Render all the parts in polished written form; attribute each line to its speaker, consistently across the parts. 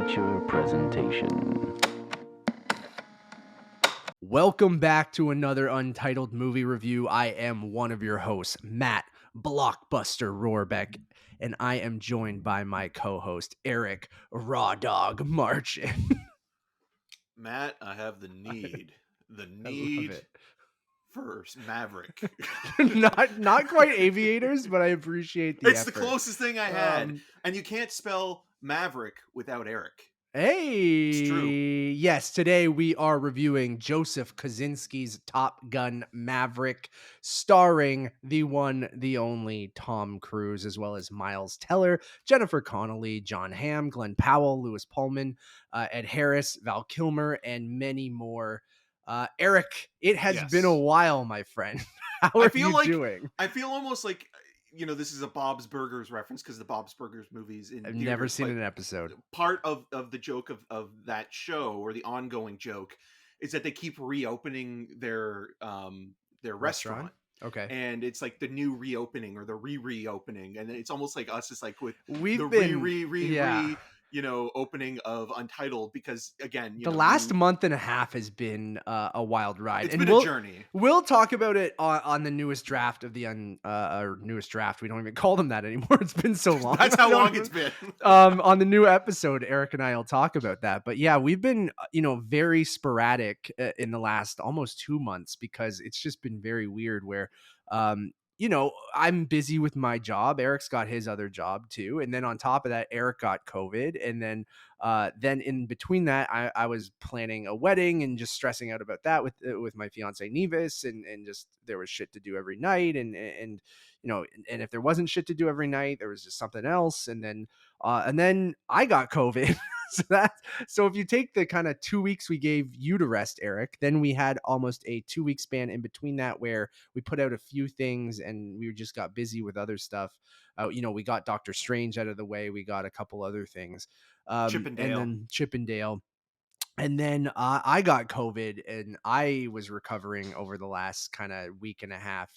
Speaker 1: feature presentation.
Speaker 2: Welcome back to another Untitled movie review. I am one of your hosts, Matt Blockbuster Rohrbeck, and I am joined by my co-host, Eric Raw Dog Marchin.
Speaker 3: Matt, I have the need
Speaker 2: I love it.
Speaker 3: for Maverick.
Speaker 2: not quite aviators, but I appreciate the
Speaker 3: It's
Speaker 2: effort.
Speaker 3: the closest thing I had. And you can't spell Maverick without Eric.
Speaker 2: Hey,
Speaker 3: It's true.
Speaker 2: Yes, today we are reviewing Joseph Kosinski's Top Gun Maverick, starring the one, the only Tom Cruise, as well as Miles Teller, Jennifer Connelly, John Hamm, Glen Powell, Lewis Pullman, Ed Harris, Val Kilmer, and many more. Eric, it has been a while, my friend. How are you doing?
Speaker 3: I feel almost like, this is a Bob's Burgers reference because the Bob's Burgers movies in
Speaker 2: I've never seen an episode.
Speaker 3: Part of the joke of that show, or the ongoing joke, is that they keep reopening their restaurant.
Speaker 2: Okay.
Speaker 3: And it's like the new reopening or the reopening, and it's almost like us. It's like with
Speaker 2: We've
Speaker 3: the opening of Untitled, because again,
Speaker 2: the last month and a half has been a wild ride.
Speaker 3: It's been a journey.
Speaker 2: We'll talk about it on the newest draft of the newest draft. We don't even call them that anymore. It's been so long.
Speaker 3: That's how long it's been.
Speaker 2: On the new episode, Eric and I will talk about that. But yeah, we've been very sporadic in the last almost 2 months, because it's just been very weird where I'm busy with my job. Eric's got his other job too. And then on top of that, Eric got COVID. And then in between that, I was planning a wedding and just stressing out about that with my fiance Nevis, and just there was shit to do every night. And if there wasn't shit to do every night, there was just something else. And then I got COVID. So if you take the kind of 2 weeks we gave you to rest, Eric, then we had almost a 2-week span in between that where we put out a few things and we just got busy with other stuff. We got Doctor Strange out of the way. We got a couple other things. Chippendale. And then I got COVID, and I was recovering over the last kind of week and a half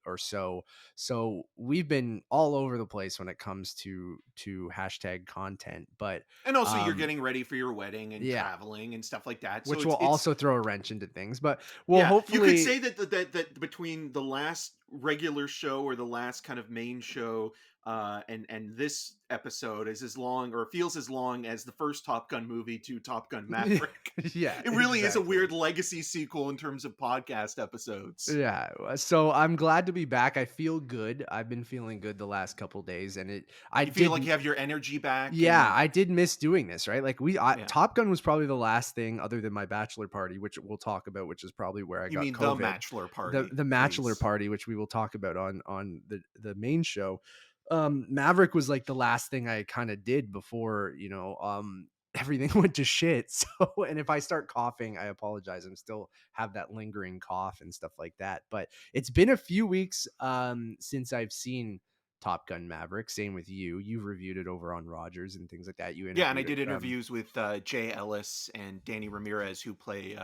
Speaker 2: or so. So we've been all over the place when it comes to hashtag content. But
Speaker 3: and also you're getting ready for your wedding and traveling and stuff like that,
Speaker 2: which will also throw a wrench into things. But hopefully
Speaker 3: you could say that between the last regular show, or the last kind of main show, and this episode is as long, or feels as long, as the first Top Gun movie to Top Gun Maverick. It really is a weird legacy sequel in terms of podcast episodes.
Speaker 2: Yeah, so I'm glad to be back. I feel good. I've been feeling good the last couple days, and I
Speaker 3: feel like you have your energy back.
Speaker 2: Yeah, I did miss doing this, right? Like Top Gun was probably the last thing other than my bachelor party, which we'll talk about, which is probably where I got COVID.
Speaker 3: The bachelor party.
Speaker 2: The bachelor party, which we will talk about on the main show. Maverick was like the last thing I kind of did before, everything went to shit. So, and if I start coughing, I apologize. I'm still have that lingering cough and stuff like that. But it's been a few weeks since I've seen Top Gun Maverick. Same with you. You've reviewed it over on Rogers and things like that. And
Speaker 3: I did interviews with Jay Ellis and Danny Ramirez, who play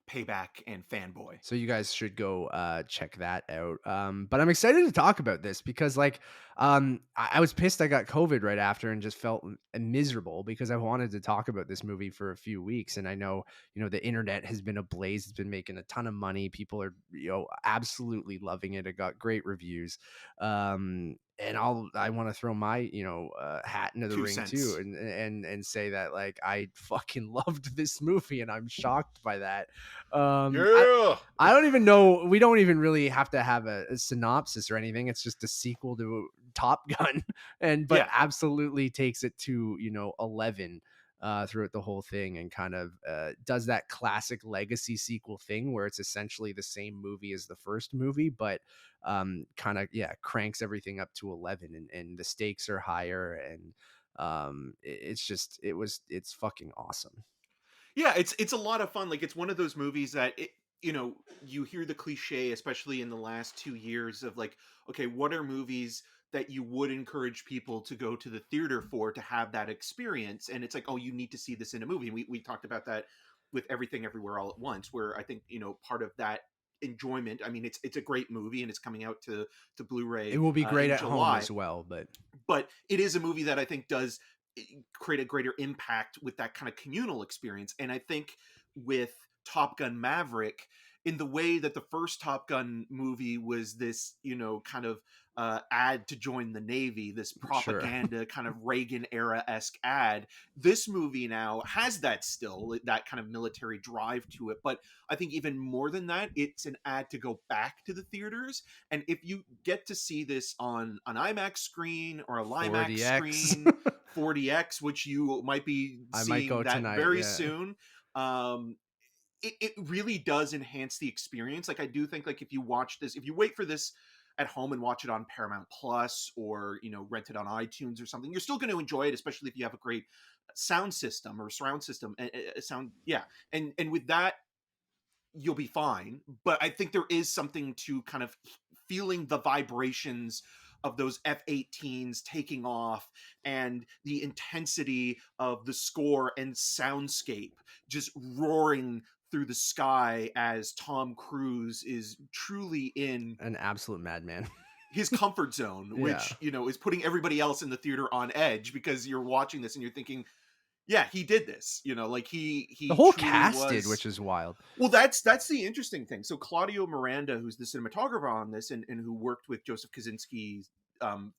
Speaker 3: Payback and Fanboy.
Speaker 2: So you guys should go check that out. But I'm excited to talk about this because I was pissed I got COVID right after and just felt miserable because I wanted to talk about this movie for a few weeks. And I know, the internet has been ablaze. It's been making a ton of money. People are, absolutely loving it. It got great reviews. And I want to throw my, hat into the ring too, and say that like I fucking loved this movie, and I'm shocked by that. I don't even know. We don't even really have to have a synopsis or anything. It's just a sequel to Top Gun, but absolutely takes it to 11 throughout the whole thing, and kind of does that classic legacy sequel thing where it's essentially the same movie as the first movie, but kind of cranks everything up to 11, and the stakes are higher, and it's fucking awesome.
Speaker 3: Yeah, it's a lot of fun. Like, it's one of those movies that you hear the cliche, especially in the last 2 years, of like, okay, what are movies that you would encourage people to go to the theater for, to have that experience? And it's like, oh, you need to see this in a movie. And we talked about that with Everything Everywhere All at Once, where I think, part of that enjoyment, I mean, it's a great movie, and it's coming out to Blu-ray.
Speaker 2: It will be great at July. Home as well,
Speaker 3: but it is a movie that I think does create a greater impact with that kind of communal experience. And I think with Top Gun Maverick, in the way that the first Top Gun movie was this, kind of ad to join the Navy, this
Speaker 2: Sure.
Speaker 3: propaganda kind of Reagan era-esque ad, this movie now has that still, that kind of military drive to it. But I think even more than that, it's an ad to go back to the theaters. And if you get to see this on an IMAX screen or a Limax
Speaker 2: 40X.
Speaker 3: screen, 40X, which you might be
Speaker 2: I might
Speaker 3: seeing
Speaker 2: go
Speaker 3: that
Speaker 2: tonight.
Speaker 3: very
Speaker 2: Yeah.
Speaker 3: soon. It really does enhance the experience. Like, I do think, like, if you watch this, if you wait for this at home and watch it on Paramount Plus, or rent it on iTunes or something, you're still going to enjoy it, especially if you have a great sound system or surround system, sound. Yeah. And with that, you'll be fine. But I think there is something to kind of feeling the vibrations of those F-18s taking off, and the intensity of the score and soundscape just roaring through the sky as Tom Cruise is truly in
Speaker 2: An absolute madman.
Speaker 3: his comfort zone,
Speaker 2: Yeah.
Speaker 3: which, is putting everybody else in the theater on edge, because you're watching this and you're thinking, yeah, he did this, like he
Speaker 2: The whole
Speaker 3: truly
Speaker 2: cast did,
Speaker 3: was.
Speaker 2: which is wild.
Speaker 3: Well, that's the interesting thing. So Claudio Miranda, who's the cinematographer on this, and who worked with Joseph Kosinski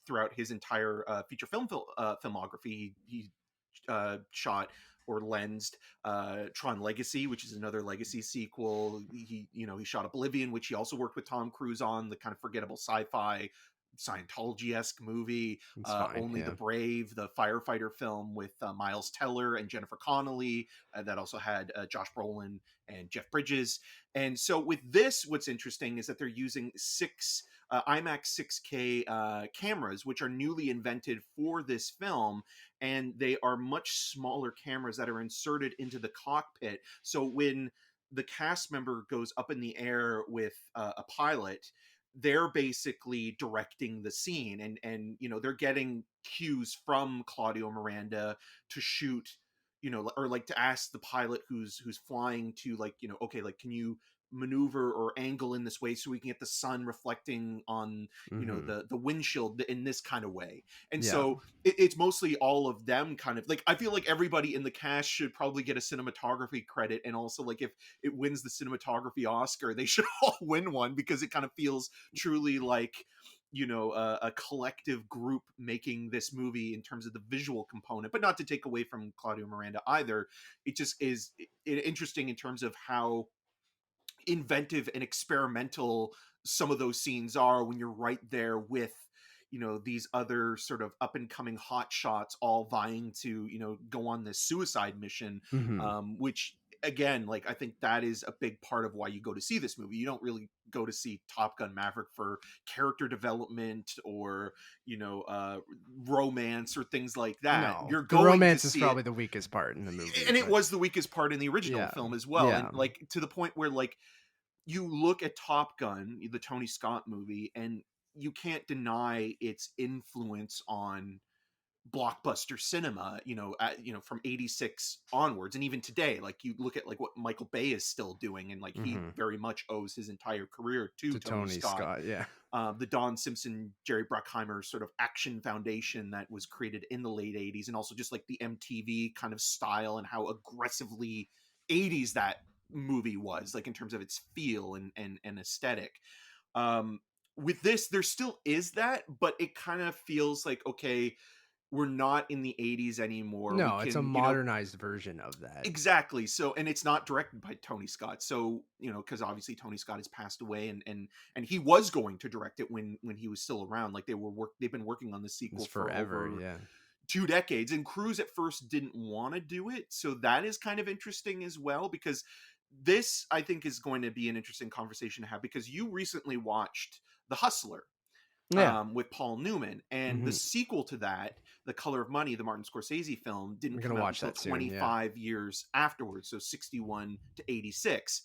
Speaker 3: throughout his entire feature filmography, he shot or lensed Tron Legacy, which is another Legacy sequel. He shot Oblivion, which he also worked with Tom Cruise on, the kind of forgettable sci-fi Scientology-esque movie.
Speaker 2: It's fine.
Speaker 3: Only
Speaker 2: Yeah.
Speaker 3: the Brave, the firefighter film with Miles Teller and Jennifer Connelly, that also had Josh Brolin and Jeff Bridges. And so with this, what's interesting is that they're using six IMAX 6K cameras, which are newly invented for this film, and they are much smaller cameras that are inserted into the cockpit. So when the cast member goes up in the air with a pilot, they're basically directing the scene, and they're getting cues from Claudio Miranda to shoot, or like to ask the pilot who's flying to, like, okay, like, can you maneuver or angle in this way so we can get the sun reflecting on
Speaker 2: Mhm.
Speaker 3: the windshield in this kind of way. And
Speaker 2: Yeah.
Speaker 3: so it's mostly all of them, kind of like, I feel like everybody in the cast should probably get a cinematography credit, and also, like, if it wins the cinematography Oscar, they should all win one, because it kind of feels truly like a collective group making this movie in terms of the visual component. But not to take away from Claudio Miranda either, it just is interesting in terms of how inventive and experimental some of those scenes are, when you're right there with these other sort of up and coming hot shots, all vying to go on this suicide mission.
Speaker 2: Mhm.
Speaker 3: Which, again, like, I think that is a big part of why you go to see this movie. You don't really go to see Top Gun Maverick for character development or romance or things like that.
Speaker 2: No,
Speaker 3: You're
Speaker 2: the
Speaker 3: going to
Speaker 2: romance is
Speaker 3: see it,
Speaker 2: probably the weakest part in the movie,
Speaker 3: and it
Speaker 2: but
Speaker 3: was the weakest part in the original
Speaker 2: yeah.
Speaker 3: film as well.
Speaker 2: Yeah.
Speaker 3: And, like, to the point where, like, you look at Top Gun, the Tony Scott movie, and you can't deny its influence on blockbuster cinema, from 86 onwards. And even today, like, you look at, like, what Michael Bay is still doing, and, like, he
Speaker 2: Mhm.
Speaker 3: very much owes his entire career to
Speaker 2: To
Speaker 3: Tony
Speaker 2: Tony
Speaker 3: Scott.
Speaker 2: Scott, yeah.
Speaker 3: The Don Simpson, Jerry Bruckheimer sort of action foundation that was created in the late 80s, and also just, like, the MTV kind of style and how aggressively 80s that movie was, like, in terms of its feel and aesthetic. Um, with this, there still is that, but it kind of feels like, okay, we're not in the 80s anymore. We
Speaker 2: No, it's a
Speaker 3: can,
Speaker 2: modernized version of that.
Speaker 3: exactly. So, and it's not directed by Tony Scott. So, because obviously Tony Scott has passed away, and he was going to direct it when he was still around. Like, they've been working on the sequel
Speaker 2: It's
Speaker 3: for
Speaker 2: forever,
Speaker 3: over
Speaker 2: yeah.
Speaker 3: 2 decades. And Cruise at first didn't want to do it. So that is kind of interesting as well, because this, I think, is going to be an interesting conversation to have, because you recently watched The Hustler,
Speaker 2: Yeah.
Speaker 3: with Paul Newman, and the
Speaker 2: Mhm.
Speaker 3: sequel to that, The Color of Money, the Martin Scorsese film, didn't
Speaker 2: I'm
Speaker 3: come
Speaker 2: gonna
Speaker 3: out
Speaker 2: watch
Speaker 3: until
Speaker 2: that soon, yeah.
Speaker 3: 25 years afterwards, so 61 to 86.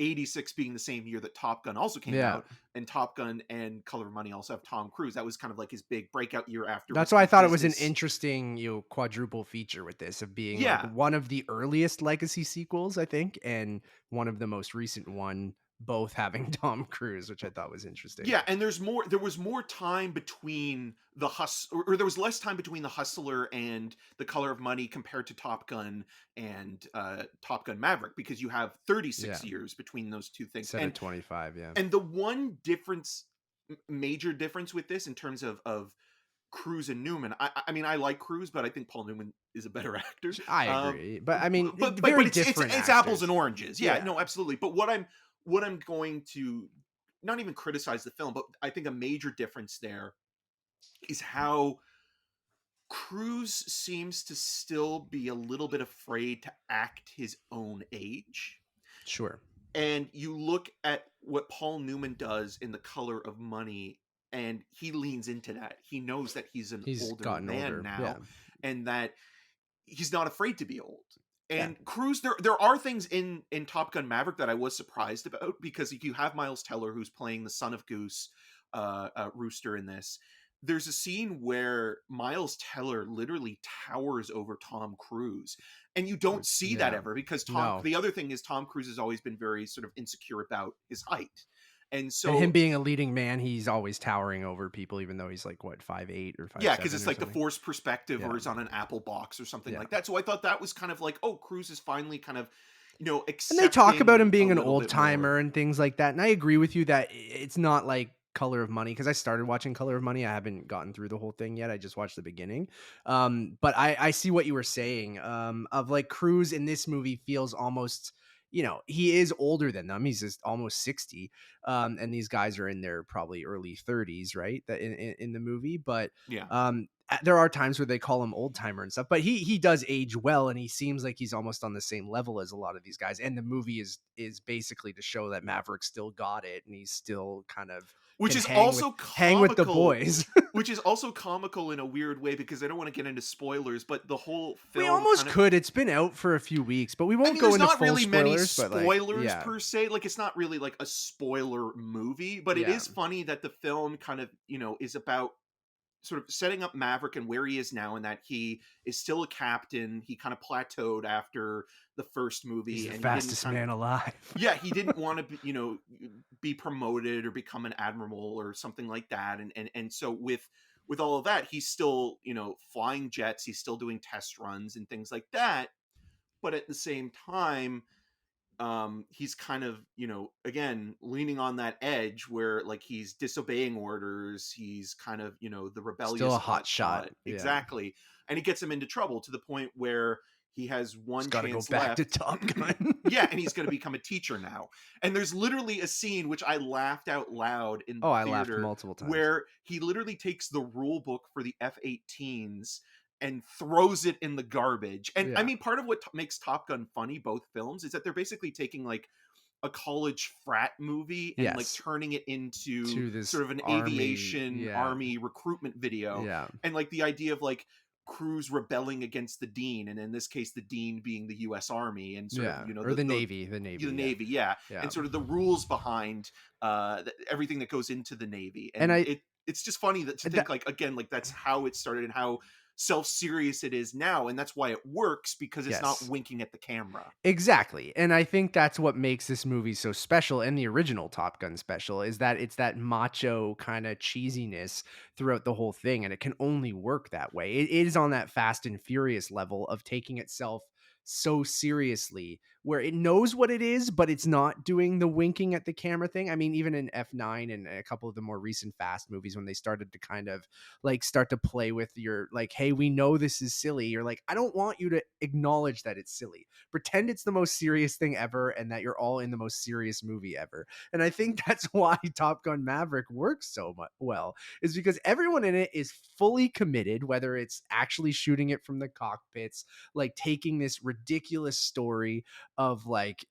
Speaker 3: 86 being the same year that Top Gun also came
Speaker 2: Yeah.
Speaker 3: out, and Top Gun and Color of Money also have Tom Cruise. That was kind of like his big breakout year after
Speaker 2: That's why I
Speaker 3: Risky
Speaker 2: thought it was an
Speaker 3: Business.
Speaker 2: interesting, quadruple feature with this, of being, like,
Speaker 3: Yeah,
Speaker 2: one of the earliest legacy sequels, I think, and one of the most recent one both having Tom Cruise, which I thought was interesting.
Speaker 3: Yeah, and there was more time between or there was less time between The Hustler and The Color of Money compared to Top Gun and Top Gun Maverick, because you have 36
Speaker 2: Yeah.
Speaker 3: years between those two things.
Speaker 2: Instead of 25, yeah.
Speaker 3: And the one difference, major difference with this in terms of Cruise and Newman, I mean, I like Cruise, but I think Paul Newman is a better actor.
Speaker 2: I agree, but I mean,
Speaker 3: But
Speaker 2: very
Speaker 3: it's
Speaker 2: different
Speaker 3: it's apples and
Speaker 2: actors.
Speaker 3: oranges. Yeah,
Speaker 2: Yeah.
Speaker 3: no, absolutely. But what I'm going to not even criticize the film, but I think a major difference there is how Cruise seems to still be a little bit afraid to act his own age.
Speaker 2: Sure.
Speaker 3: And you look at what Paul Newman does in The Color of Money, and he leans into that. He knows that he's an
Speaker 2: He's
Speaker 3: older
Speaker 2: gotten
Speaker 3: man
Speaker 2: older.
Speaker 3: now,
Speaker 2: Yeah.
Speaker 3: and that he's not afraid to be old.
Speaker 2: Yeah.
Speaker 3: And Cruise, there are things in Top Gun Maverick that I was surprised about, because if you have Miles Teller, who's playing the son of Goose, Rooster in this, there's a scene where Miles Teller literally towers over Tom Cruise, and you don't see that
Speaker 2: Yeah.
Speaker 3: ever, because
Speaker 2: No.
Speaker 3: the other thing is Tom Cruise has always been very sort of insecure about his height. And so,
Speaker 2: And him being a leading man, he's always towering over people, even though he's like, what, 5'8" or 5'7"?
Speaker 3: yeah, because it's
Speaker 2: or
Speaker 3: like the
Speaker 2: something?
Speaker 3: forced perspective,
Speaker 2: Yeah.
Speaker 3: or is on an Apple box or something
Speaker 2: Yeah.
Speaker 3: like that. So I thought that was kind of like, oh, Cruise is finally kind of,
Speaker 2: And
Speaker 3: accepting
Speaker 2: they talk about him being
Speaker 3: a
Speaker 2: an
Speaker 3: little
Speaker 2: old
Speaker 3: bit more.
Speaker 2: timer and things like that. And I agree with you that it's not like Color of Money, because I started watching Color of Money. I haven't gotten through the whole thing yet. I just watched the beginning. But I see what you were saying. Of like Cruise in this movie feels almost, he is older than them. He's just almost 60. And these guys are in their probably early 30s, right? That in the movie. But
Speaker 3: Yeah.
Speaker 2: there are times where they call him old timer and stuff, but he does age well, and he seems like he's almost on the same level as a lot of these guys. And the movie is basically to show that Maverick still got it, and he's still kind of
Speaker 3: Which
Speaker 2: can
Speaker 3: is
Speaker 2: hang
Speaker 3: also
Speaker 2: hang with the
Speaker 3: comical.
Speaker 2: boys.
Speaker 3: Which is also comical in a weird way, because I don't want to get into spoilers, but the whole film
Speaker 2: We almost
Speaker 3: kind of,
Speaker 2: could. It's been out for a few weeks, but we won't
Speaker 3: I mean,
Speaker 2: go
Speaker 3: there's
Speaker 2: into
Speaker 3: not
Speaker 2: full
Speaker 3: really many
Speaker 2: spoilers. But
Speaker 3: spoilers
Speaker 2: like, yeah,
Speaker 3: per se. Like, it's not really like a spoiler movie, but it
Speaker 2: Yeah.
Speaker 3: is funny that the film kind of, is about sort of setting up Maverick and where he is now, and that he is still a captain. He kind of plateaued after the first movie.
Speaker 2: he's the
Speaker 3: and
Speaker 2: fastest man alive.
Speaker 3: yeah, he didn't want to be promoted or become an admiral or something like that. And so with all of that, he's still, flying jets, he's still doing test runs and things like that. But at the same time, he's kind of, again, leaning on that edge where, like, he's disobeying orders. He's kind of, the rebellious
Speaker 2: Still a hot shot. Yeah.
Speaker 3: Exactly. And it gets him into trouble to the point where he has one
Speaker 2: He's got to go
Speaker 3: chance
Speaker 2: back
Speaker 3: left.
Speaker 2: to Top Gun.
Speaker 3: Yeah, and he's going to become a teacher now. And there's literally a scene which I laughed out loud in the
Speaker 2: I
Speaker 3: theater,
Speaker 2: laughed multiple times.
Speaker 3: where he literally takes the rule book for the F-18s and throws it in the garbage. And I
Speaker 2: Yeah.
Speaker 3: mean, part of what makes Top Gun funny, both films, is that they're basically taking like a college frat movie and like
Speaker 2: Yes.
Speaker 3: turning it into
Speaker 2: To this
Speaker 3: sort of an
Speaker 2: army,
Speaker 3: aviation
Speaker 2: yeah.
Speaker 3: army recruitment video.
Speaker 2: Yeah.
Speaker 3: And like the idea of like Cruise rebelling against the Dean, and in this case the Dean being the US Army, and sort
Speaker 2: Yeah.
Speaker 3: of,
Speaker 2: Or the Navy. The Navy.
Speaker 3: the
Speaker 2: yeah.
Speaker 3: Navy, yeah.
Speaker 2: Yeah.
Speaker 3: And sort of the rules behind everything that goes into the Navy.
Speaker 2: And
Speaker 3: it's just funny that to think like, again, like that's how it started and how self-serious it is now, and that's why it works, because it's not
Speaker 2: Yes.
Speaker 3: winking at the camera.
Speaker 2: Exactly. And I think that's what makes this movie so special, and the original Top Gun special, is that it's that macho kind of cheesiness throughout the whole thing, and it can only work that way. It is on that Fast and Furious level of taking itself so seriously, where it knows what it is, but it's not doing the winking at the camera thing. I mean, even in F9 and a couple of the more recent Fast movies, when they started to kind of like start to play with your like, hey, we know this is silly. You're like, I don't want you to acknowledge that it's silly. Pretend it's the most serious thing ever, and that you're all in the most serious movie ever. And I think that's why Top Gun Maverick works so well, is because everyone in it is fully committed, whether it's actually shooting it from the cockpits, like taking this ridiculous story of like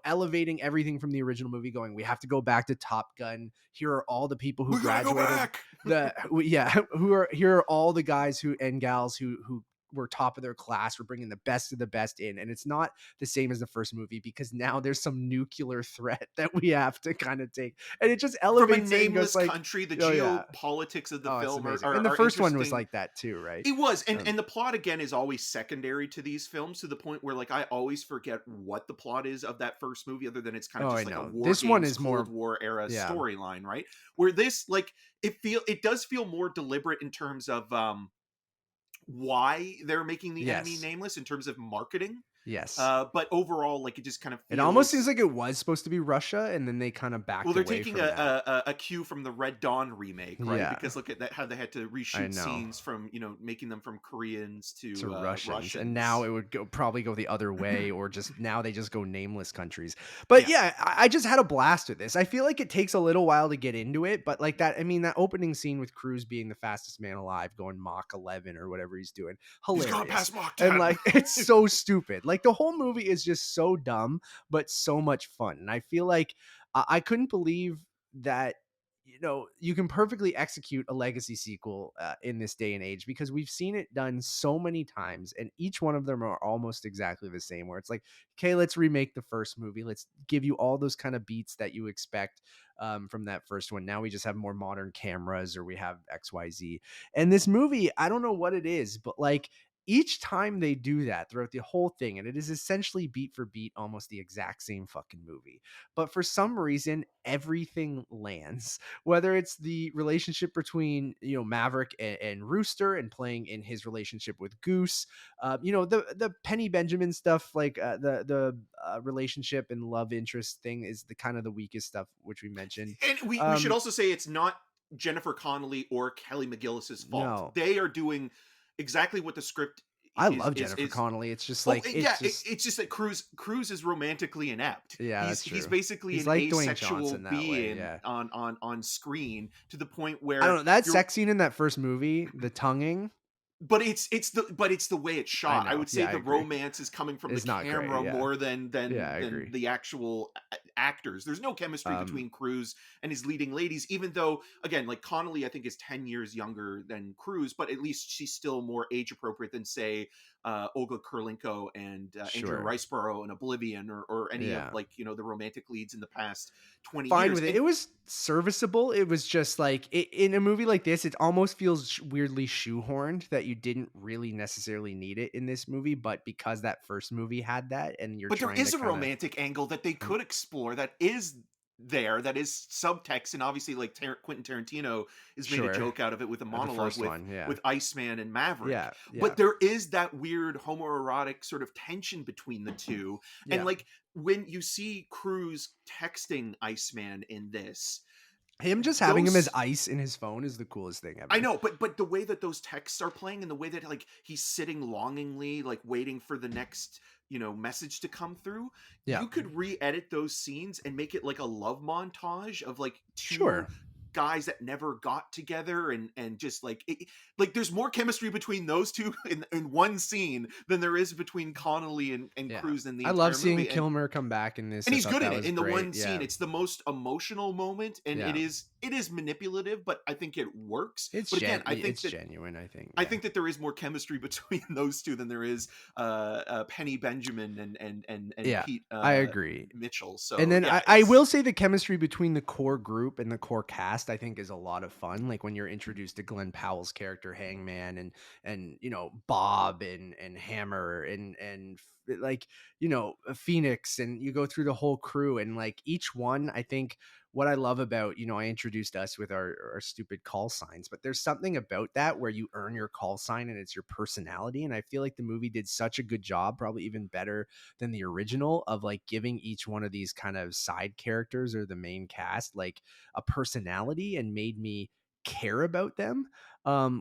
Speaker 2: elevating everything from the original movie, going, we have to go back to Top Gun. Here are all the people who
Speaker 3: We gotta go
Speaker 2: graduated.
Speaker 3: back.
Speaker 2: Here are all the guys and gals who we're top of their class. We're bringing the best of the best in. And it's not the same as the first movie because now there's some nuclear threat that we have to kind of take. And it just
Speaker 3: From a
Speaker 2: elevates it and goes
Speaker 3: nameless
Speaker 2: like,
Speaker 3: country, the
Speaker 2: oh yeah.
Speaker 3: geopolitics of the
Speaker 2: Oh, it's
Speaker 3: film
Speaker 2: amazing. And the
Speaker 3: are
Speaker 2: first one was
Speaker 3: interesting.
Speaker 2: like that too, right?
Speaker 3: It was, and
Speaker 2: Um,
Speaker 3: the plot again is always secondary to these films, to the point where like I always forget what the plot is of that first movie, other than it's kind of
Speaker 2: oh, I
Speaker 3: just like a
Speaker 2: know.
Speaker 3: war
Speaker 2: This one
Speaker 3: games,
Speaker 2: is more,
Speaker 3: Cold War era
Speaker 2: yeah.
Speaker 3: storyline, right? Where this like it does feel more deliberate in terms of why they're making the enemy
Speaker 2: Yes.
Speaker 3: nameless in terms of marketing.
Speaker 2: Yes.
Speaker 3: But overall, like it just kind of
Speaker 2: It almost seems
Speaker 3: feels
Speaker 2: like it was supposed to be Russia, and then they kind of
Speaker 3: well,
Speaker 2: backed
Speaker 3: they're
Speaker 2: away
Speaker 3: taking
Speaker 2: from that.
Speaker 3: a cue from the Red Dawn remake, right?
Speaker 2: Yeah,
Speaker 3: Because look at that, how they had to
Speaker 2: I
Speaker 3: reshoot
Speaker 2: know.
Speaker 3: scenes from making them from Koreans
Speaker 2: To
Speaker 3: to
Speaker 2: Russians, and now
Speaker 3: Russians.
Speaker 2: it would probably go the other way, or just now they just go nameless countries. But
Speaker 3: Yeah,
Speaker 2: yeah, I just had a blast with this. I feel like it takes a little while to get into it, but like that, I mean, that opening scene with Cruz being the fastest man alive, going Mach 11 or whatever he's doing,
Speaker 3: he's gone
Speaker 2: hilarious.
Speaker 3: past Mach
Speaker 2: And
Speaker 3: 10.
Speaker 2: like, it's so stupid. Like the whole movie is just so dumb, but so much fun. And I feel like I couldn't believe that you can perfectly execute a legacy sequel in this day and age because we've seen it done so many times, and each one of them are almost exactly the same. Where it's like, okay, let's remake the first movie. Let's give you all those kind of beats that you expect from that first one. Now we just have more modern cameras, or we have XYZ. And this movie, I don't know what it is, but like each time they do that throughout the whole thing, and it is essentially beat for beat almost the exact same fucking movie, but for some reason everything lands, whether it's the relationship between Maverick and Rooster, and playing in his relationship with Goose, the Penny Benjamin stuff, like the relationship and love interest thing is the kind of the weakest stuff, which we mentioned.
Speaker 3: And we should also say it's not Jennifer Connelly or Kelly McGillis's fault.
Speaker 2: No,
Speaker 3: They are doing exactly what the script
Speaker 2: I
Speaker 3: is
Speaker 2: love Jennifer
Speaker 3: is
Speaker 2: Connelly. It's just
Speaker 3: Oh
Speaker 2: like
Speaker 3: yeah,
Speaker 2: it's just
Speaker 3: it's just that Cruz is romantically inept.
Speaker 2: yeah, that's
Speaker 3: He's
Speaker 2: true.
Speaker 3: basically
Speaker 2: He's
Speaker 3: an
Speaker 2: like Dwayne
Speaker 3: asexual
Speaker 2: Johnson that way.
Speaker 3: being
Speaker 2: Yeah,
Speaker 3: on screen, to the point
Speaker 2: I don't
Speaker 3: where
Speaker 2: know that
Speaker 3: you're
Speaker 2: sex scene in that first movie, the tonguing.
Speaker 3: but it's the way it's
Speaker 2: I
Speaker 3: shot. I
Speaker 2: know.
Speaker 3: would say
Speaker 2: Yeah, I
Speaker 3: the
Speaker 2: agree.
Speaker 3: romance is coming from the
Speaker 2: It's not great.
Speaker 3: camera
Speaker 2: Yeah,
Speaker 3: more than
Speaker 2: yeah, I
Speaker 3: than
Speaker 2: agree.
Speaker 3: the actual actors. There's no chemistry
Speaker 2: Um,
Speaker 3: between Cruz and his leading ladies, even though again, like Connolly, I think is 10 years younger than Cruz, but at least she's still more age appropriate than say Olga Kurlenko and Andrea
Speaker 2: sure.
Speaker 3: Riceborough in Oblivion, or any of
Speaker 2: Yeah.
Speaker 3: like the romantic leads in the past 20
Speaker 2: Fine
Speaker 3: years.
Speaker 2: with it.
Speaker 3: And
Speaker 2: It was serviceable. It was just like in a movie like this, it almost feels weirdly shoehorned that you didn't really necessarily need it in this movie, but because that first movie had that, and you're
Speaker 3: But there
Speaker 2: trying to
Speaker 3: is a
Speaker 2: kind of
Speaker 3: romantic angle that they could explore that is there, that is subtext, and obviously like Quentin Tarantino has made a
Speaker 2: sure
Speaker 3: joke out of it with a
Speaker 2: the
Speaker 3: monologue
Speaker 2: first one, yeah,
Speaker 3: with Iceman and Maverick.
Speaker 2: yeah, yeah,
Speaker 3: But there is that weird homoerotic sort of tension between the two. And
Speaker 2: yeah.
Speaker 3: like when you see Cruz texting Iceman in this,
Speaker 2: Him just having him as
Speaker 3: those
Speaker 2: ice in his phone is the coolest thing
Speaker 3: I
Speaker 2: ever.
Speaker 3: know, but the way that those texts are playing, and the way that like he's sitting longingly, like waiting for the next, message to come through,
Speaker 2: Yeah,
Speaker 3: you could re-edit those scenes and make it like a love montage of like two
Speaker 2: sure.
Speaker 3: guys that never got together, and just like like there's more chemistry between those two in one scene than there is between Connolly and
Speaker 2: Yeah,
Speaker 3: Cruz in the
Speaker 2: I love
Speaker 3: entire
Speaker 2: seeing
Speaker 3: movie.
Speaker 2: Kilmer come back in this.
Speaker 3: And
Speaker 2: I
Speaker 3: he's
Speaker 2: thought
Speaker 3: good in
Speaker 2: that
Speaker 3: it
Speaker 2: was
Speaker 3: in the
Speaker 2: great.
Speaker 3: one scene.
Speaker 2: Yeah,
Speaker 3: It's the most emotional moment, and
Speaker 2: yeah.
Speaker 3: it is manipulative, but I think it works. But again,
Speaker 2: It's genuine. I think.
Speaker 3: I
Speaker 2: Yeah.
Speaker 3: think that there is more chemistry between those two than there is Penny Benjamin and
Speaker 2: Yeah,
Speaker 3: Pete
Speaker 2: I agree.
Speaker 3: Mitchell.
Speaker 2: And
Speaker 3: So
Speaker 2: then
Speaker 3: yeah,
Speaker 2: I
Speaker 3: it's
Speaker 2: will say the chemistry between the core group and the core cast, I think, is a lot of fun. Like when you're introduced to Glen Powell's character Hangman, and Bob and Hammer and like Phoenix, and you go through the whole crew, and like each one, I think what I love about, I introduced us with our stupid call signs, but there's something about that where you earn your call sign and it's your personality. And I feel like the movie did such a good job, probably even better than the original, of like giving each one of these kind of side characters or the main cast like a personality, and made me care about them,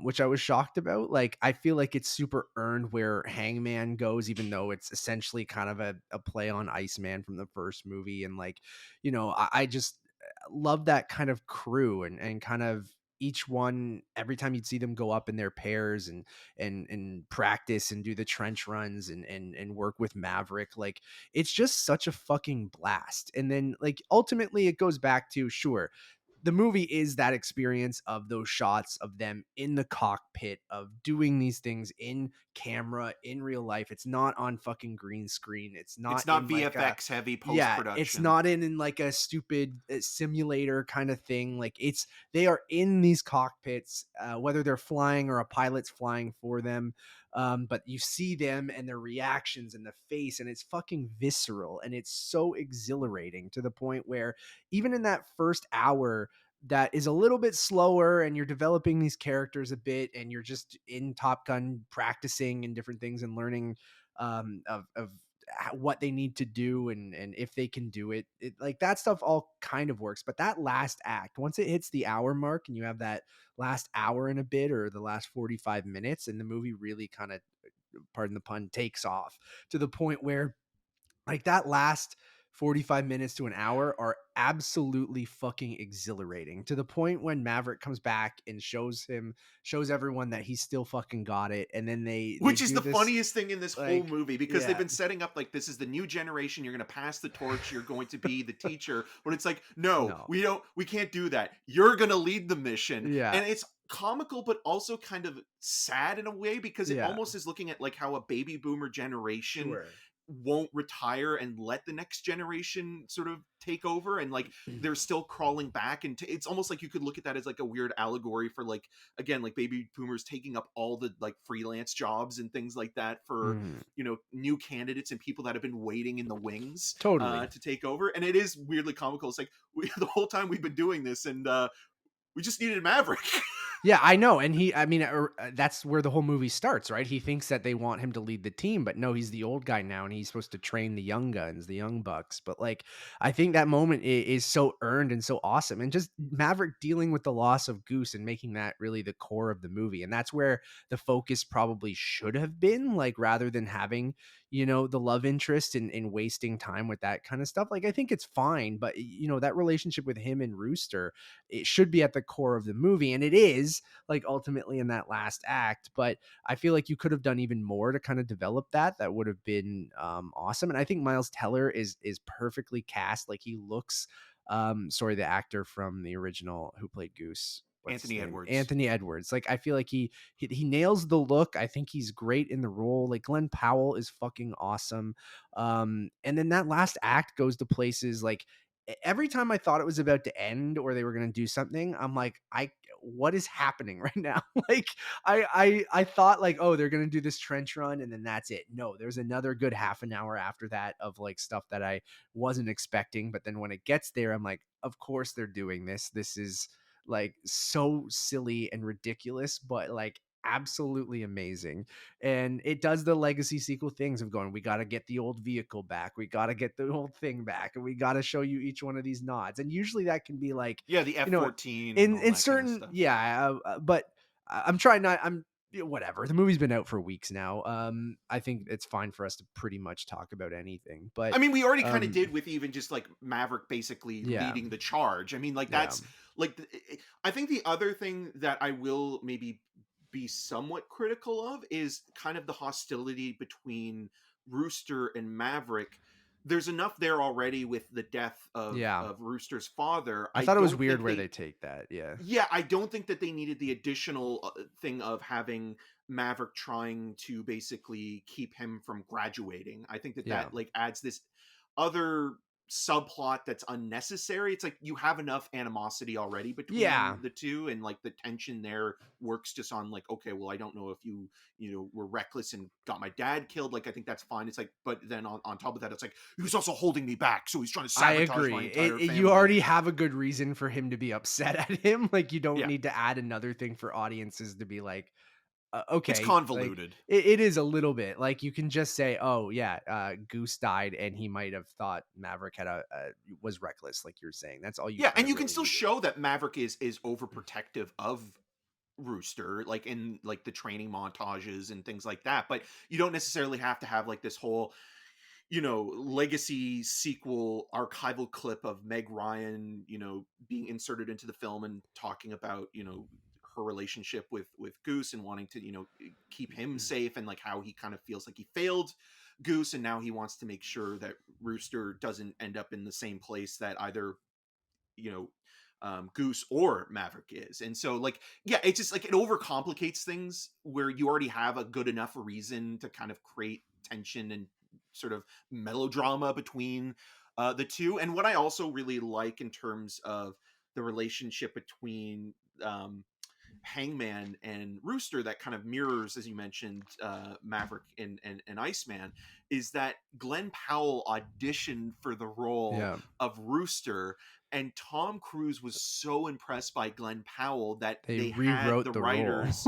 Speaker 2: which I was shocked about. Like I feel like it's super earned where Hangman goes, even though it's essentially kind of a play on Iceman from the first movie. And like I just love that kind of crew, and kind of each one, every time you'd see them go up in their pairs and practice and do the trench runs and work with Maverick, like it's just such a fucking blast. And then like ultimately it goes back to, sure, the movie is that experience of those shots of them in the cockpit of doing these things in camera in real life. It's not on fucking green screen. It's not
Speaker 3: It's not
Speaker 2: in like a
Speaker 3: VFX heavy post
Speaker 2: yeah, it's
Speaker 3: production.
Speaker 2: not in like a stupid simulator kind of thing. Like they are in these cockpits, whether they're flying or a pilot's flying for them. But you see them and their reactions and the face, and it's fucking visceral and it's so exhilarating to the point where even in that first hour that is a little bit slower and you're developing these characters a bit and you're just in Top Gun practicing and different things and learning of what they need to do and if they can do it, like that stuff all kind of works. But that last act, once it hits the hour mark and you have that last hour and a bit or the last 45 minutes, and the movie really kind of, pardon the pun, takes off to the point where like that last 45 minutes to an hour are absolutely fucking exhilarating to the point when Maverick comes back and shows everyone that he's still fucking got it. And then they
Speaker 3: Which is
Speaker 2: do
Speaker 3: the
Speaker 2: this
Speaker 3: funniest thing in this whole
Speaker 2: like,
Speaker 3: movie, because they've
Speaker 2: yeah,
Speaker 3: been setting up like this is the new generation. You're going to pass the torch. You're going to be the teacher. But it's like, no,
Speaker 2: no,
Speaker 3: we can't do that. You're going to lead the mission.
Speaker 2: yeah,
Speaker 3: And it's comical, but also kind of sad in a way, because it
Speaker 2: yeah,
Speaker 3: almost is looking at like how a baby boomer generation
Speaker 2: sure.
Speaker 3: won't retire and let the next generation sort of take over, and like they're still crawling back, and it's almost like you could look at that as like a weird allegory for like, again, like baby boomers taking up all the like freelance jobs and things like that for
Speaker 2: Mhm.
Speaker 3: new candidates and people that have been waiting in the wings
Speaker 2: Totally.
Speaker 3: to take over. And it is weirdly comical. It's like the whole time we've been doing this, and we just needed Maverick.
Speaker 2: Yeah, I know. And that's where the whole movie starts, right? He thinks that they want him to lead the team, but no, he's the old guy now and he's supposed to train the young guns, the young bucks. But like, I think that moment is so earned and so awesome. And just Maverick dealing with the loss of Goose and making that really the core of the movie. And that's where the focus probably should have been, like, rather than having, the love interest in wasting time with that kind of stuff. Like, I think it's fine, but, that relationship with him and Rooster, it should be at the core of the movie. And it is, like, ultimately in that last act. But I feel like you could have done even more to kind of develop that would have been awesome. And I think Miles Teller is perfectly cast. Like, he looks sorry, the actor from the original who played Goose, what's his
Speaker 3: Anthony
Speaker 2: name,
Speaker 3: Edwards.
Speaker 2: Anthony Edwards. Like, I feel like he nails the look. I think he's great in the role. Like, Glen Powell is fucking awesome. And then that last act goes to places like, every time I thought it was about to end or they were going to do something, I'm like, what is happening right now? Like, I thought like, oh, they're going to do this trench run and then that's it. No, there's another good half an hour after that of like stuff that I wasn't expecting. But then when it gets there, I'm like, of course they're doing this. This is like so silly and ridiculous, but like absolutely amazing. And it does the legacy sequel things of going, we got to get the old vehicle back, we got to get the old thing back, and we got to show you each one of these nods. And usually that can be like,
Speaker 3: Yeah, the
Speaker 2: you know
Speaker 3: F-14 and
Speaker 2: in
Speaker 3: all that kind of
Speaker 2: certain,
Speaker 3: stuff.
Speaker 2: yeah, but I'm trying not, I'm whatever, the movie's been out for weeks now. I think it's fine for us to pretty much talk about anything, but
Speaker 3: I mean, we already kind of
Speaker 2: um
Speaker 3: did with even just like Maverick basically
Speaker 2: yeah,
Speaker 3: leading the charge. I mean, like
Speaker 2: yeah,
Speaker 3: that's like I think the other thing that I will maybe be somewhat critical of is kind of the hostility between Rooster and Maverick. There's enough there already with the death
Speaker 2: yeah.
Speaker 3: of Rooster's father.
Speaker 2: I
Speaker 3: I
Speaker 2: thought it was
Speaker 3: don't
Speaker 2: weird
Speaker 3: think
Speaker 2: where they take that. Yeah,
Speaker 3: yeah, I don't think that they needed the additional thing of having Maverick trying to basically keep him from graduating. I think that
Speaker 2: yeah,
Speaker 3: that like adds this other subplot that's unnecessary. It's like you have enough animosity already between
Speaker 2: yeah.
Speaker 3: the two, and like the tension there works just on like, okay, well, I don't know if you were reckless and got my dad killed. Like, I think that's fine. It's like, but then on top of that, it's like he was also holding me back, so he's trying to
Speaker 2: I
Speaker 3: sabotage my
Speaker 2: agree.
Speaker 3: entire
Speaker 2: You
Speaker 3: family.
Speaker 2: already have a good reason for him to be upset at him. Like, you don't
Speaker 3: Yeah,
Speaker 2: need to add another thing for audiences to be like,
Speaker 3: it's
Speaker 2: okay, like
Speaker 3: convoluted.
Speaker 2: it is a little bit. Like, you can just say, oh yeah, Goose died, and he might have thought Maverick was reckless, like you're saying. That's all you
Speaker 3: Yeah,
Speaker 2: kind
Speaker 3: and
Speaker 2: of
Speaker 3: you can
Speaker 2: really
Speaker 3: still
Speaker 2: needed.
Speaker 3: show that Maverick is overprotective of Rooster, like in like the training montages and things like that. But you don't necessarily have to have like this whole, legacy sequel archival clip of Meg Ryan, being inserted into the film and talking about, her relationship with Goose and wanting to, keep him safe, and like how he kind of feels like he failed Goose, and now he wants to make sure that Rooster doesn't end up in the same place that either you know Goose or Maverick is. And so like, yeah, it's just like it overcomplicates things where you already have a good enough reason to kind of create tension and sort of melodrama between the two. And what I also really like in terms of the relationship between um, Hangman and Rooster, that kind of mirrors, as you mentioned, Maverick and Iceman, is that Glen Powell auditioned for the role
Speaker 2: Yeah.
Speaker 3: of Rooster, and Tom Cruise was so impressed by Glen Powell that
Speaker 2: They
Speaker 3: they had
Speaker 2: rewrote
Speaker 3: the
Speaker 2: the role.
Speaker 3: writers.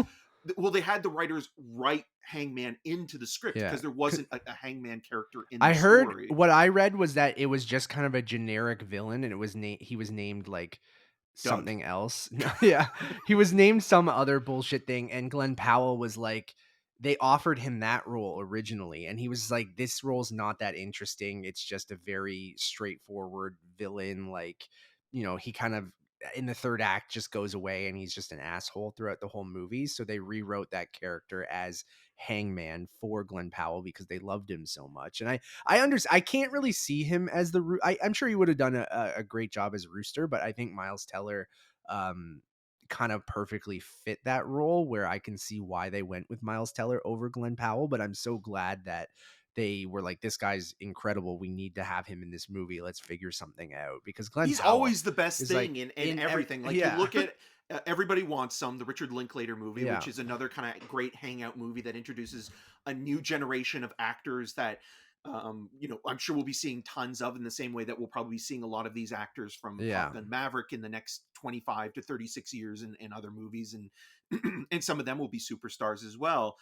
Speaker 3: Well, they had the writers write Hangman into the script
Speaker 2: Yeah.
Speaker 3: because there wasn't a Hangman character in the
Speaker 2: I heard
Speaker 3: story.
Speaker 2: what I read was that it was just kind of a generic villain, and it was he was named like
Speaker 3: Doug.
Speaker 2: something else. Yeah, he was named some other bullshit thing, and Glenn Powell was like, they offered him that role originally, and he was like, "This role's not that interesting. It's just a very straightforward villain. Like, he kind of in the third act just goes away, and he's just an asshole throughout the whole movie." So they rewrote that character as Hangman for Glenn Powell because they loved him so much. And I understand. I can't really see him as the. I'm sure he would have done a great job as Rooster, but I think Miles Teller, um, kind of perfectly fit that role. Where I can see why they went with Miles Teller over Glenn Powell. But I'm so glad that they were like, this guy's incredible. We need to have him in this movie. Let's figure something out, because Glenn
Speaker 3: He's
Speaker 2: Powell
Speaker 3: always the best
Speaker 2: is like
Speaker 3: thing in everything. Like you
Speaker 2: yeah.
Speaker 3: look at Everybody Wants Some, the Richard Linklater movie,
Speaker 2: Yeah.
Speaker 3: which is another kind of great hangout movie that introduces a new generation of actors that I'm sure we'll be seeing tons of, in the same way that we'll probably be seeing a lot of these actors from
Speaker 2: Yeah.
Speaker 3: Top Gun Maverick in the next 25 to 36 years in other movies, and and some of them will be superstars as well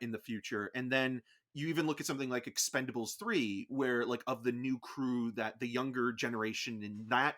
Speaker 3: in the future. And then you even look at something like Expendables 3, where like of the new crew, that the younger generation in that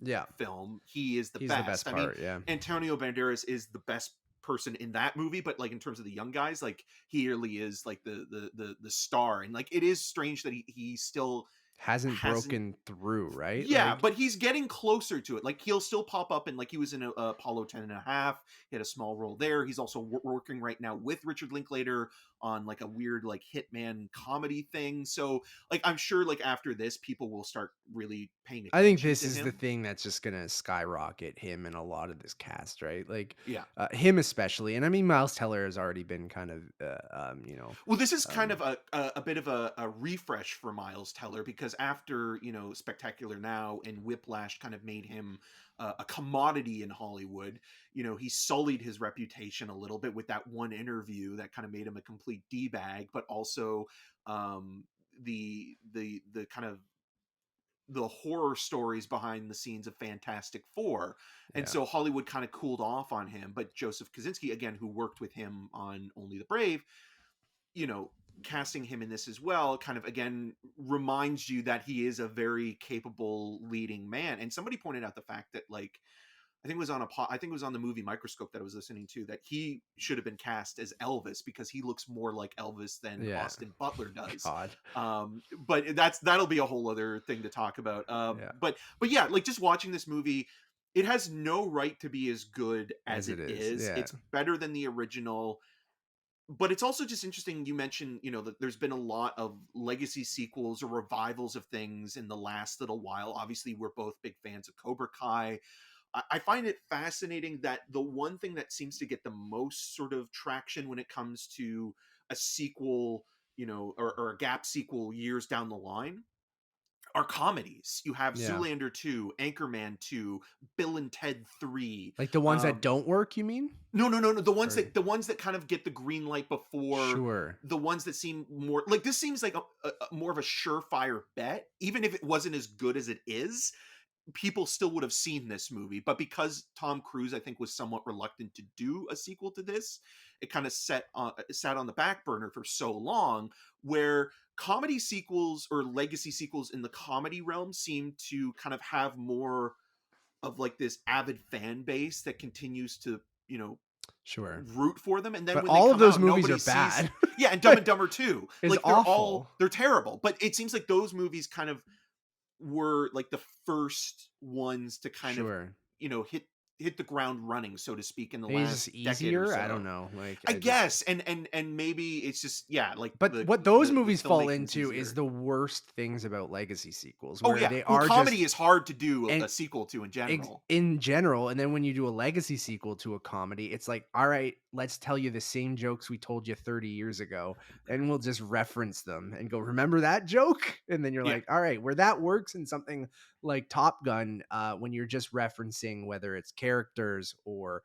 Speaker 2: Yeah.
Speaker 3: film, he is the
Speaker 2: He's
Speaker 3: best.
Speaker 2: the best
Speaker 3: I mean,
Speaker 2: part. Yeah.
Speaker 3: Antonio Banderas is the best person in that movie, but like in terms of the young guys, like he really is like the star. And like it is strange that he still
Speaker 2: Hasn't
Speaker 3: hasn't.
Speaker 2: broken through, right?
Speaker 3: Yeah,
Speaker 2: Like,
Speaker 3: but he's getting closer to it. Like he'll still pop up, and like he was in Apollo 10 and a half. He had a small role there. He's also working right now with Richard Linklater on like a weird like hitman comedy thing. So like I'm sure like after this, people will start really paying
Speaker 2: I think
Speaker 3: attention
Speaker 2: this
Speaker 3: to
Speaker 2: is the
Speaker 3: him.
Speaker 2: thing that's just gonna skyrocket him and a lot of this cast, right? Like,
Speaker 3: Yeah.
Speaker 2: him especially, and I mean Miles Teller has already been kind of,
Speaker 3: Well, this is kind
Speaker 2: um,
Speaker 3: of a bit of a refresh for Miles Teller, because after Spectacular Now and Whiplash kind of made him a commodity in Hollywood. He sullied his reputation a little bit with that one interview that kind of made him a complete d bag, but also um, the kind of the horror stories behind the scenes of Fantastic Four. And
Speaker 2: yeah,
Speaker 3: so Hollywood kind of cooled off on him. But Joseph Kosinski, again, who worked with him on Only the Brave, you know, casting him in this as well kind of again reminds you that he is a very capable leading man. And somebody pointed out the fact that like I think it was on the movie Microscope that I was listening to, that he should have been cast as Elvis because he looks more like Elvis than
Speaker 2: yeah.
Speaker 3: Austin Butler does.
Speaker 2: God,
Speaker 3: But that'll be a whole other thing to talk about.
Speaker 2: yeah,
Speaker 3: But yeah, like just watching this movie, it has no right to be as good as
Speaker 2: as
Speaker 3: it
Speaker 2: it is,
Speaker 3: is.
Speaker 2: yeah,
Speaker 3: It's better than the original, but it's also just interesting. You mentioned, that there's been a lot of legacy sequels or revivals of things in the last little while. Obviously, we're both big fans of Cobra Kai. I find it fascinating that the one thing that seems to get the most sort of traction when it comes to a sequel, or a gap sequel years down the line, are comedies. You have
Speaker 2: yeah.
Speaker 3: Zoolander 2, Anchorman 2, Bill and Ted 3.
Speaker 2: Like the ones that don't work, you mean?
Speaker 3: No, no, no, no.
Speaker 2: Or
Speaker 3: The ones that kind of get the green light before
Speaker 2: sure,
Speaker 3: the ones that seem more like, this seems like a more of a surefire bet, even if it wasn't as good as it is. People still would have seen this movie, but because Tom Cruise, I think, was somewhat reluctant to do a sequel to this, it kind of sat on the back burner for so long. Where comedy sequels or legacy sequels in the comedy realm seem to kind of have more of like this avid fan base that continues to
Speaker 2: sure.
Speaker 3: root for them. And then
Speaker 2: But
Speaker 3: when they
Speaker 2: all of
Speaker 3: come
Speaker 2: those
Speaker 3: out,
Speaker 2: movies
Speaker 3: nobody
Speaker 2: are
Speaker 3: sees.
Speaker 2: bad.
Speaker 3: Yeah, and Dumb and Dumber 2,
Speaker 2: Is
Speaker 3: like
Speaker 2: awful.
Speaker 3: they're terrible, but it seems like those movies kind of were like the first ones to kind of
Speaker 2: Sure.
Speaker 3: hit hit the ground running, so to speak, in the
Speaker 2: Maybe it's just
Speaker 3: last decade or
Speaker 2: easier. I don't
Speaker 3: so.
Speaker 2: know. Like
Speaker 3: I
Speaker 2: I just
Speaker 3: guess, and maybe it's just, yeah, like
Speaker 2: But what those
Speaker 3: the
Speaker 2: movies fall
Speaker 3: filmmaking's
Speaker 2: into is
Speaker 3: easier.
Speaker 2: the worst things about legacy sequels,
Speaker 3: Oh
Speaker 2: where
Speaker 3: yeah,
Speaker 2: they
Speaker 3: well,
Speaker 2: are
Speaker 3: comedy
Speaker 2: just
Speaker 3: is hard to do
Speaker 2: and
Speaker 3: a sequel to in general.
Speaker 2: in general, and then when you do a legacy sequel to a comedy, it's like, all right, let's tell you the same jokes we told you 30 years ago, and we'll just reference them and go, remember that joke? And then you're
Speaker 3: Yeah.
Speaker 2: like, all right, where that works in something like Top Gun, when you're just referencing whether it's characters or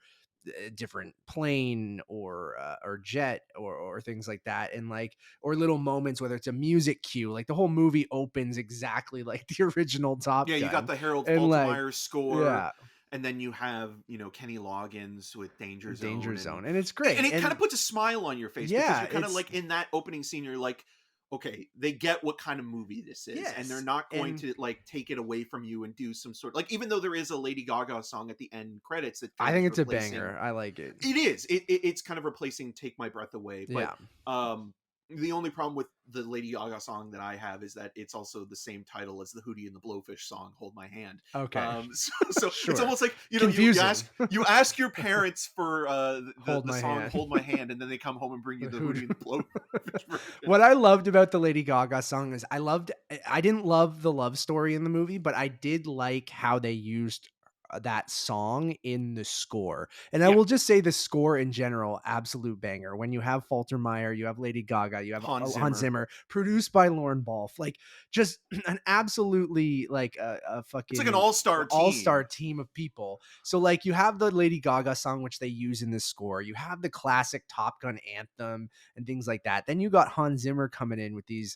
Speaker 2: a different plane or jet or things like that, and like, or little moments, whether it's a music cue, like the whole movie opens exactly like the original Top
Speaker 3: Yeah, you got
Speaker 2: Gun,
Speaker 3: the Harold
Speaker 2: and like,
Speaker 3: Faltermeyer score,
Speaker 2: yeah,
Speaker 3: and then you have, Kenny Loggins with Danger
Speaker 2: Danger
Speaker 3: Zone,
Speaker 2: Zone, and it's
Speaker 3: and
Speaker 2: great,
Speaker 3: it kind
Speaker 2: and
Speaker 3: of puts a smile on your face because
Speaker 2: yeah,
Speaker 3: you're kind of
Speaker 2: it's
Speaker 3: like, in that opening scene, you're like, okay, they get what kind of movie this is, and they're
Speaker 2: yes,
Speaker 3: not going
Speaker 2: and
Speaker 3: to like take it away from you and do some sort, like, even though there is a Lady Gaga song at the end credits that
Speaker 2: I
Speaker 3: kind of
Speaker 2: think
Speaker 3: is
Speaker 2: it's a
Speaker 3: replacing.
Speaker 2: banger. I like it.
Speaker 3: It is. It's kind of replacing "Take My Breath Away," but
Speaker 2: Yeah.
Speaker 3: um, the only problem with the Lady Gaga song that I have is that it's also the same title as the Hootie and the Blowfish song "Hold My Hand."
Speaker 2: Okay.
Speaker 3: So it's
Speaker 2: Sure.
Speaker 3: almost like,
Speaker 2: Confusing.
Speaker 3: you ask your parents for
Speaker 2: Hold
Speaker 3: the
Speaker 2: my
Speaker 3: song
Speaker 2: hand.
Speaker 3: "Hold My Hand," and then they come home and bring you
Speaker 2: The
Speaker 3: the
Speaker 2: hoot.
Speaker 3: Hootie and the Blowfish version.
Speaker 2: What I loved about the Lady Gaga song is I didn't love the love story in the movie, but I did like how they used that song in the score. And I
Speaker 3: Yeah,
Speaker 2: will just say the score in general, absolute banger. When you have Faltermeyer, you have Lady Gaga, you have
Speaker 3: Hans
Speaker 2: Hans
Speaker 3: Zimmer.
Speaker 2: Zimmer, produced by Lauren Balfe, like just an absolutely like a
Speaker 3: It's like an
Speaker 2: fucking
Speaker 3: all-star
Speaker 2: all-star
Speaker 3: team.
Speaker 2: team of people. So like you have the Lady Gaga song, which they use in the score. You have the classic Top Gun anthem and things like that. Then you got Hans Zimmer coming in with these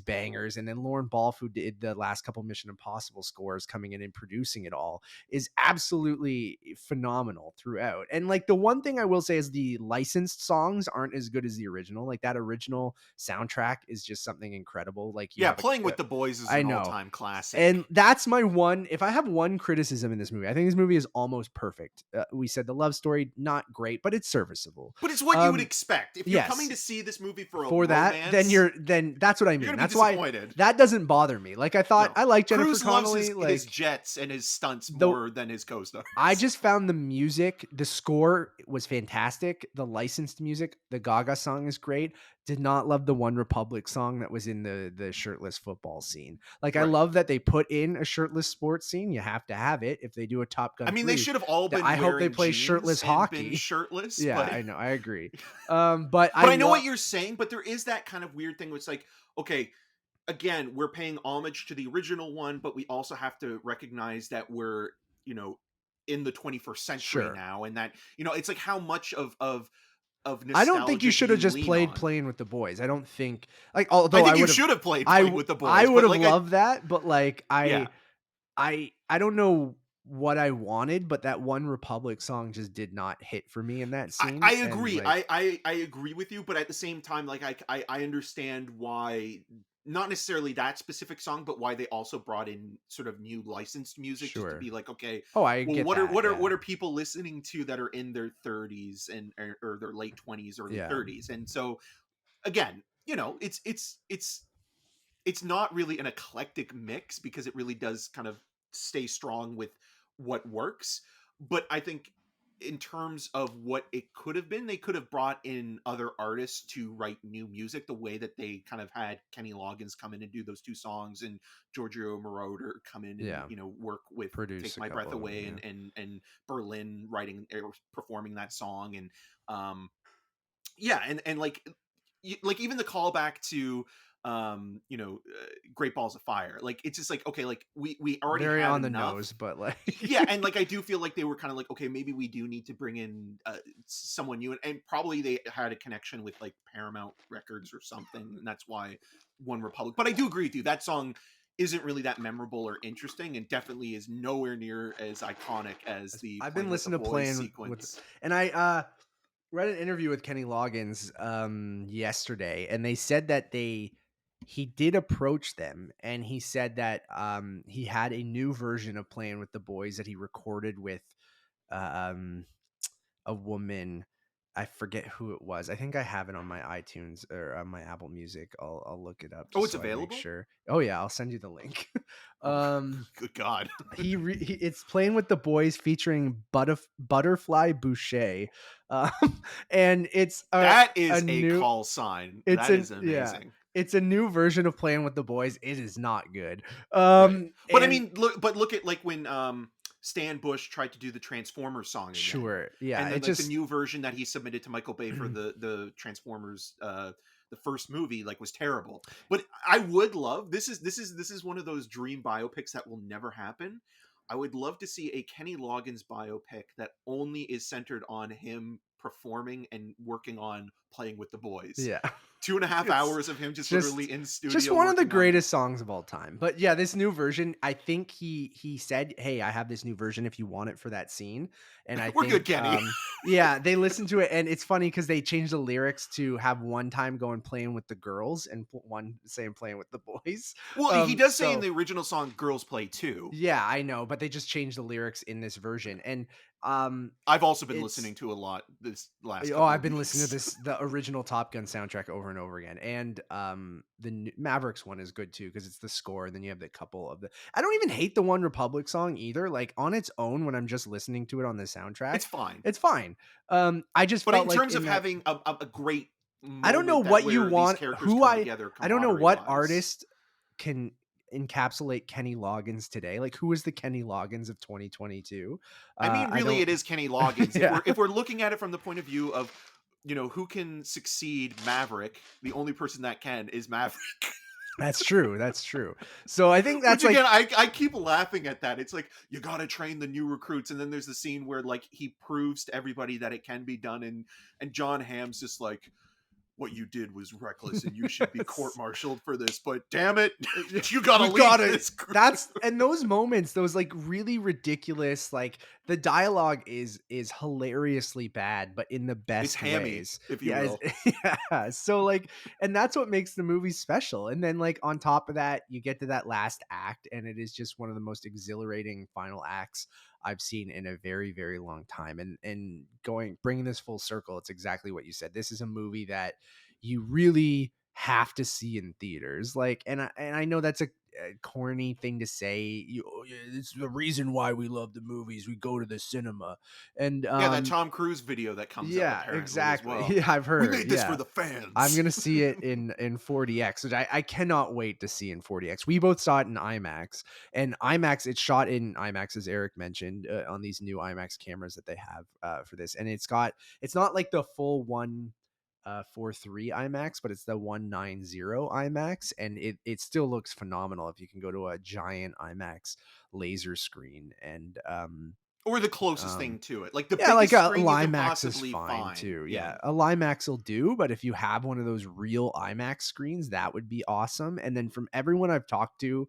Speaker 2: bangers, and then Lauren Balfe, who did the last couple Mission Impossible scores, coming in and producing it all, is absolutely phenomenal throughout. And like the one thing I will say is the licensed songs aren't as good as the original. Like that original soundtrack is just something incredible. Like you
Speaker 3: Yeah,
Speaker 2: have
Speaker 3: Playing with the Boys is
Speaker 2: I
Speaker 3: an
Speaker 2: know.
Speaker 3: all-time classic.
Speaker 2: And that's my one. If I have one criticism in this movie, I think this movie is almost perfect. We said the love story, not great, but it's serviceable.
Speaker 3: But it's what you would expect if you're coming
Speaker 2: Yes,
Speaker 3: to see this movie for a
Speaker 2: for that,
Speaker 3: romance.
Speaker 2: then that's what I
Speaker 3: You're
Speaker 2: mean.
Speaker 3: gonna be
Speaker 2: That's why
Speaker 3: disappointed.
Speaker 2: that doesn't bother me. Like I thought,
Speaker 3: No.
Speaker 2: I like Jennifer
Speaker 3: Cruise loves
Speaker 2: Connelly.
Speaker 3: his
Speaker 2: Like
Speaker 3: jets and his stunts
Speaker 2: the
Speaker 3: more than his co-stars.
Speaker 2: I just found the music, the score was fantastic. The licensed music, the Gaga song is great. Did not love the One Republic song that was in the shirtless football scene. Like I
Speaker 3: Right.
Speaker 2: love that they put in a shirtless sports scene. You have to have it if they do a Top
Speaker 3: I
Speaker 2: Gun
Speaker 3: mean, they
Speaker 2: 3.
Speaker 3: should have all been
Speaker 2: I hope they
Speaker 3: wearing
Speaker 2: play
Speaker 3: jeans
Speaker 2: shirtless
Speaker 3: and been
Speaker 2: hockey.
Speaker 3: shirtless,
Speaker 2: Yeah,
Speaker 3: but
Speaker 2: I know. I agree. But I
Speaker 3: but I know what
Speaker 2: love
Speaker 3: you're saying, but there is that kind of weird thing where it's like, okay, again, we're paying homage to the original one, but we also have to recognize that we're, you know, in the 21st century
Speaker 2: sure.
Speaker 3: now, and that, it's like, how much of
Speaker 2: I don't think you
Speaker 3: nostalgia do
Speaker 2: should have
Speaker 3: you
Speaker 2: just
Speaker 3: lean
Speaker 2: played
Speaker 3: on?
Speaker 2: Playing with the Boys. I don't think like
Speaker 3: I
Speaker 2: although I
Speaker 3: think you
Speaker 2: would have
Speaker 3: should have played Playing with the
Speaker 2: I
Speaker 3: Boys,
Speaker 2: would
Speaker 3: but
Speaker 2: have
Speaker 3: like,
Speaker 2: loved that, but like
Speaker 3: yeah.
Speaker 2: I don't know what I wanted, but that One Republic song just did not hit for me in that
Speaker 3: I
Speaker 2: scene. And
Speaker 3: agree.
Speaker 2: like
Speaker 3: I agree with you, but at the same time, like, I understand why, not necessarily that specific song, but why they also brought in sort of new licensed music, just to
Speaker 2: sure.
Speaker 3: be like, okay,
Speaker 2: Oh, I
Speaker 3: well,
Speaker 2: get that. Yeah.
Speaker 3: what are people listening to that are in their 30s and or their late 20s, early
Speaker 2: Yeah.
Speaker 3: 30s? And so again, it's not really an eclectic mix, because it really does kind of stay strong with what works. But I think, in terms of what it could have been, they could have brought in other artists to write new music, the way that they kind of had Kenny Loggins come in and do those two songs, and Giorgio Moroder come in and,
Speaker 2: Yeah.
Speaker 3: work with
Speaker 2: Produce
Speaker 3: Take
Speaker 2: a
Speaker 3: My Breath
Speaker 2: couple of them.
Speaker 3: Away,
Speaker 2: Yeah.
Speaker 3: and Berlin writing or performing that song. And um yeah, and like, like, even the callback to Great Balls of Fire, like, it's just like, okay, like, we already
Speaker 2: Very
Speaker 3: had
Speaker 2: on the
Speaker 3: enough.
Speaker 2: nose, but like
Speaker 3: Yeah, and like, I do feel like they were kind of like, okay, maybe we do need to bring in someone new, and probably they had a connection with like Paramount Records or something, and that's why One Republic. But I do agree with you, that song isn't really that memorable or interesting, and definitely is nowhere near as iconic as the
Speaker 2: I've been
Speaker 3: Playing with the
Speaker 2: listening to
Speaker 3: Boys
Speaker 2: Playing with
Speaker 3: sequence.
Speaker 2: and I read an interview with Kenny Loggins yesterday, and they said that he did approach them, and he said that he had a new version of Playing with the Boys that he recorded with um a woman. I forget who it was. I think I have it on my iTunes or on my Apple Music. I'll look it up
Speaker 3: Oh,
Speaker 2: just
Speaker 3: it's
Speaker 2: so I make
Speaker 3: available?
Speaker 2: sure. Oh yeah, I'll send you the link.
Speaker 3: Oh,
Speaker 2: um
Speaker 3: good God.
Speaker 2: it's Playing with the Boys featuring Butterfly Boucher. Um and it's
Speaker 3: That
Speaker 2: a
Speaker 3: is a
Speaker 2: new
Speaker 3: call sign.
Speaker 2: it's
Speaker 3: That
Speaker 2: an
Speaker 3: is
Speaker 2: yeah.
Speaker 3: amazing.
Speaker 2: It's a new version of Playing with the Boys. It is not good.
Speaker 3: Right. But I
Speaker 2: And
Speaker 3: mean, look at like when Stan Bush tried to do the Transformers song again.
Speaker 2: sure. Yeah,
Speaker 3: And
Speaker 2: it
Speaker 3: then like the
Speaker 2: just
Speaker 3: new version that he submitted to Michael Bay for the Transformers the first movie like was terrible. But I would love this is one of those dream biopics that will never happen. I would love to see a Kenny Loggins biopic that only is centered on him performing and working on Playing with the Boys.
Speaker 2: yeah.
Speaker 3: 2.5
Speaker 2: It's
Speaker 3: hours of him just
Speaker 2: just
Speaker 3: literally in
Speaker 2: just
Speaker 3: studio
Speaker 2: one of the
Speaker 3: working on.
Speaker 2: greatest songs of all time. But yeah, this new version, I think he said, "Hey, I have this new version if you want it for that scene." And I
Speaker 3: We're good,
Speaker 2: think
Speaker 3: Kenny.
Speaker 2: yeah, they listened to it, and it's funny because they changed the lyrics to have one time going Playing with the girls and one saying Playing with the boys.
Speaker 3: Well, he does say in
Speaker 2: So
Speaker 3: the original song "Girls Play Too."
Speaker 2: yeah, I know, but they just changed the lyrics in this version. And
Speaker 3: I've also been
Speaker 2: it's
Speaker 3: listening to a lot this last
Speaker 2: oh,
Speaker 3: couple
Speaker 2: I've
Speaker 3: of
Speaker 2: been listening to
Speaker 3: weeks.
Speaker 2: the original Top Gun soundtrack over and over again, and Mavericks one is good too because it's the score, and then you have the couple of the. I don't even hate the One Republic song either. Like on its own, when I'm just listening to it on the soundtrack,
Speaker 3: It's fine,
Speaker 2: it's fine. I just
Speaker 3: but
Speaker 2: felt
Speaker 3: in
Speaker 2: like
Speaker 3: terms
Speaker 2: in
Speaker 3: of
Speaker 2: that
Speaker 3: having a great
Speaker 2: I don't know
Speaker 3: moment that
Speaker 2: what you
Speaker 3: where these
Speaker 2: want.
Speaker 3: characters come together
Speaker 2: I don't know
Speaker 3: camaraderie
Speaker 2: what
Speaker 3: wise.
Speaker 2: artist can encapsulate Kenny Loggins today. Like who is the Kenny Loggins of 2022?
Speaker 3: I mean,
Speaker 2: I
Speaker 3: really,
Speaker 2: don't.
Speaker 3: it is Kenny Loggins.
Speaker 2: Yeah.
Speaker 3: If we're looking at it from the point of view of who can succeed Maverick, the only person that can is Maverick.
Speaker 2: That's true. That's true. So I think
Speaker 3: Which
Speaker 2: that's
Speaker 3: again,
Speaker 2: like
Speaker 3: I keep laughing at that. It's like you got to train the new recruits, and then there's the scene where like he proves to everybody that it can be done, and John Hamm's just like, what you did was reckless and you should be court-martialed for this, but damn it, you gotta
Speaker 2: we've
Speaker 3: leave
Speaker 2: got it.
Speaker 3: this group.
Speaker 2: That's and those moments, those like really ridiculous, like the dialogue is hilariously bad, but in the
Speaker 3: It's
Speaker 2: best
Speaker 3: hammy,
Speaker 2: ways.
Speaker 3: if you
Speaker 2: Yeah,
Speaker 3: will.
Speaker 2: yeah. So like, and that's what makes the movie special. And then like on top of that, you get to that last act, and it is just one of the most exhilarating final acts I've seen in a very, very long time. And bringing this full circle, it's exactly what you said. This is a movie that you really have to see in theaters. Like, and I know that's a corny thing to say. Oh, yeah, it's the reason why we love the movies. We go to the cinema, and
Speaker 3: Yeah, that Tom Cruise video that comes up
Speaker 2: yeah,
Speaker 3: apparently as
Speaker 2: exactly.
Speaker 3: well.
Speaker 2: Yeah, I've
Speaker 3: We
Speaker 2: heard.
Speaker 3: made this
Speaker 2: Yeah.
Speaker 3: for the
Speaker 2: I'm
Speaker 3: fans.
Speaker 2: gonna see it in 40x, which I cannot wait to see in 40x. We both saw it in IMAX, and IMAX. It's shot in IMAX, as Eric mentioned, on these new IMAX cameras that they have for this, and it's not like the full 143 IMAX, but it's the 190 IMAX, and it still looks phenomenal if you can go to a giant IMAX laser screen and
Speaker 3: Or the closest
Speaker 2: um
Speaker 3: thing to it. Like the
Speaker 2: yeah, like
Speaker 3: biggest
Speaker 2: a
Speaker 3: screen you can
Speaker 2: Limax is
Speaker 3: possibly
Speaker 2: fine
Speaker 3: find.
Speaker 2: too.
Speaker 3: Yeah.
Speaker 2: Yeah, a Limax will do, but if you have one of those real IMAX screens, that would be awesome. And then from everyone I've talked to,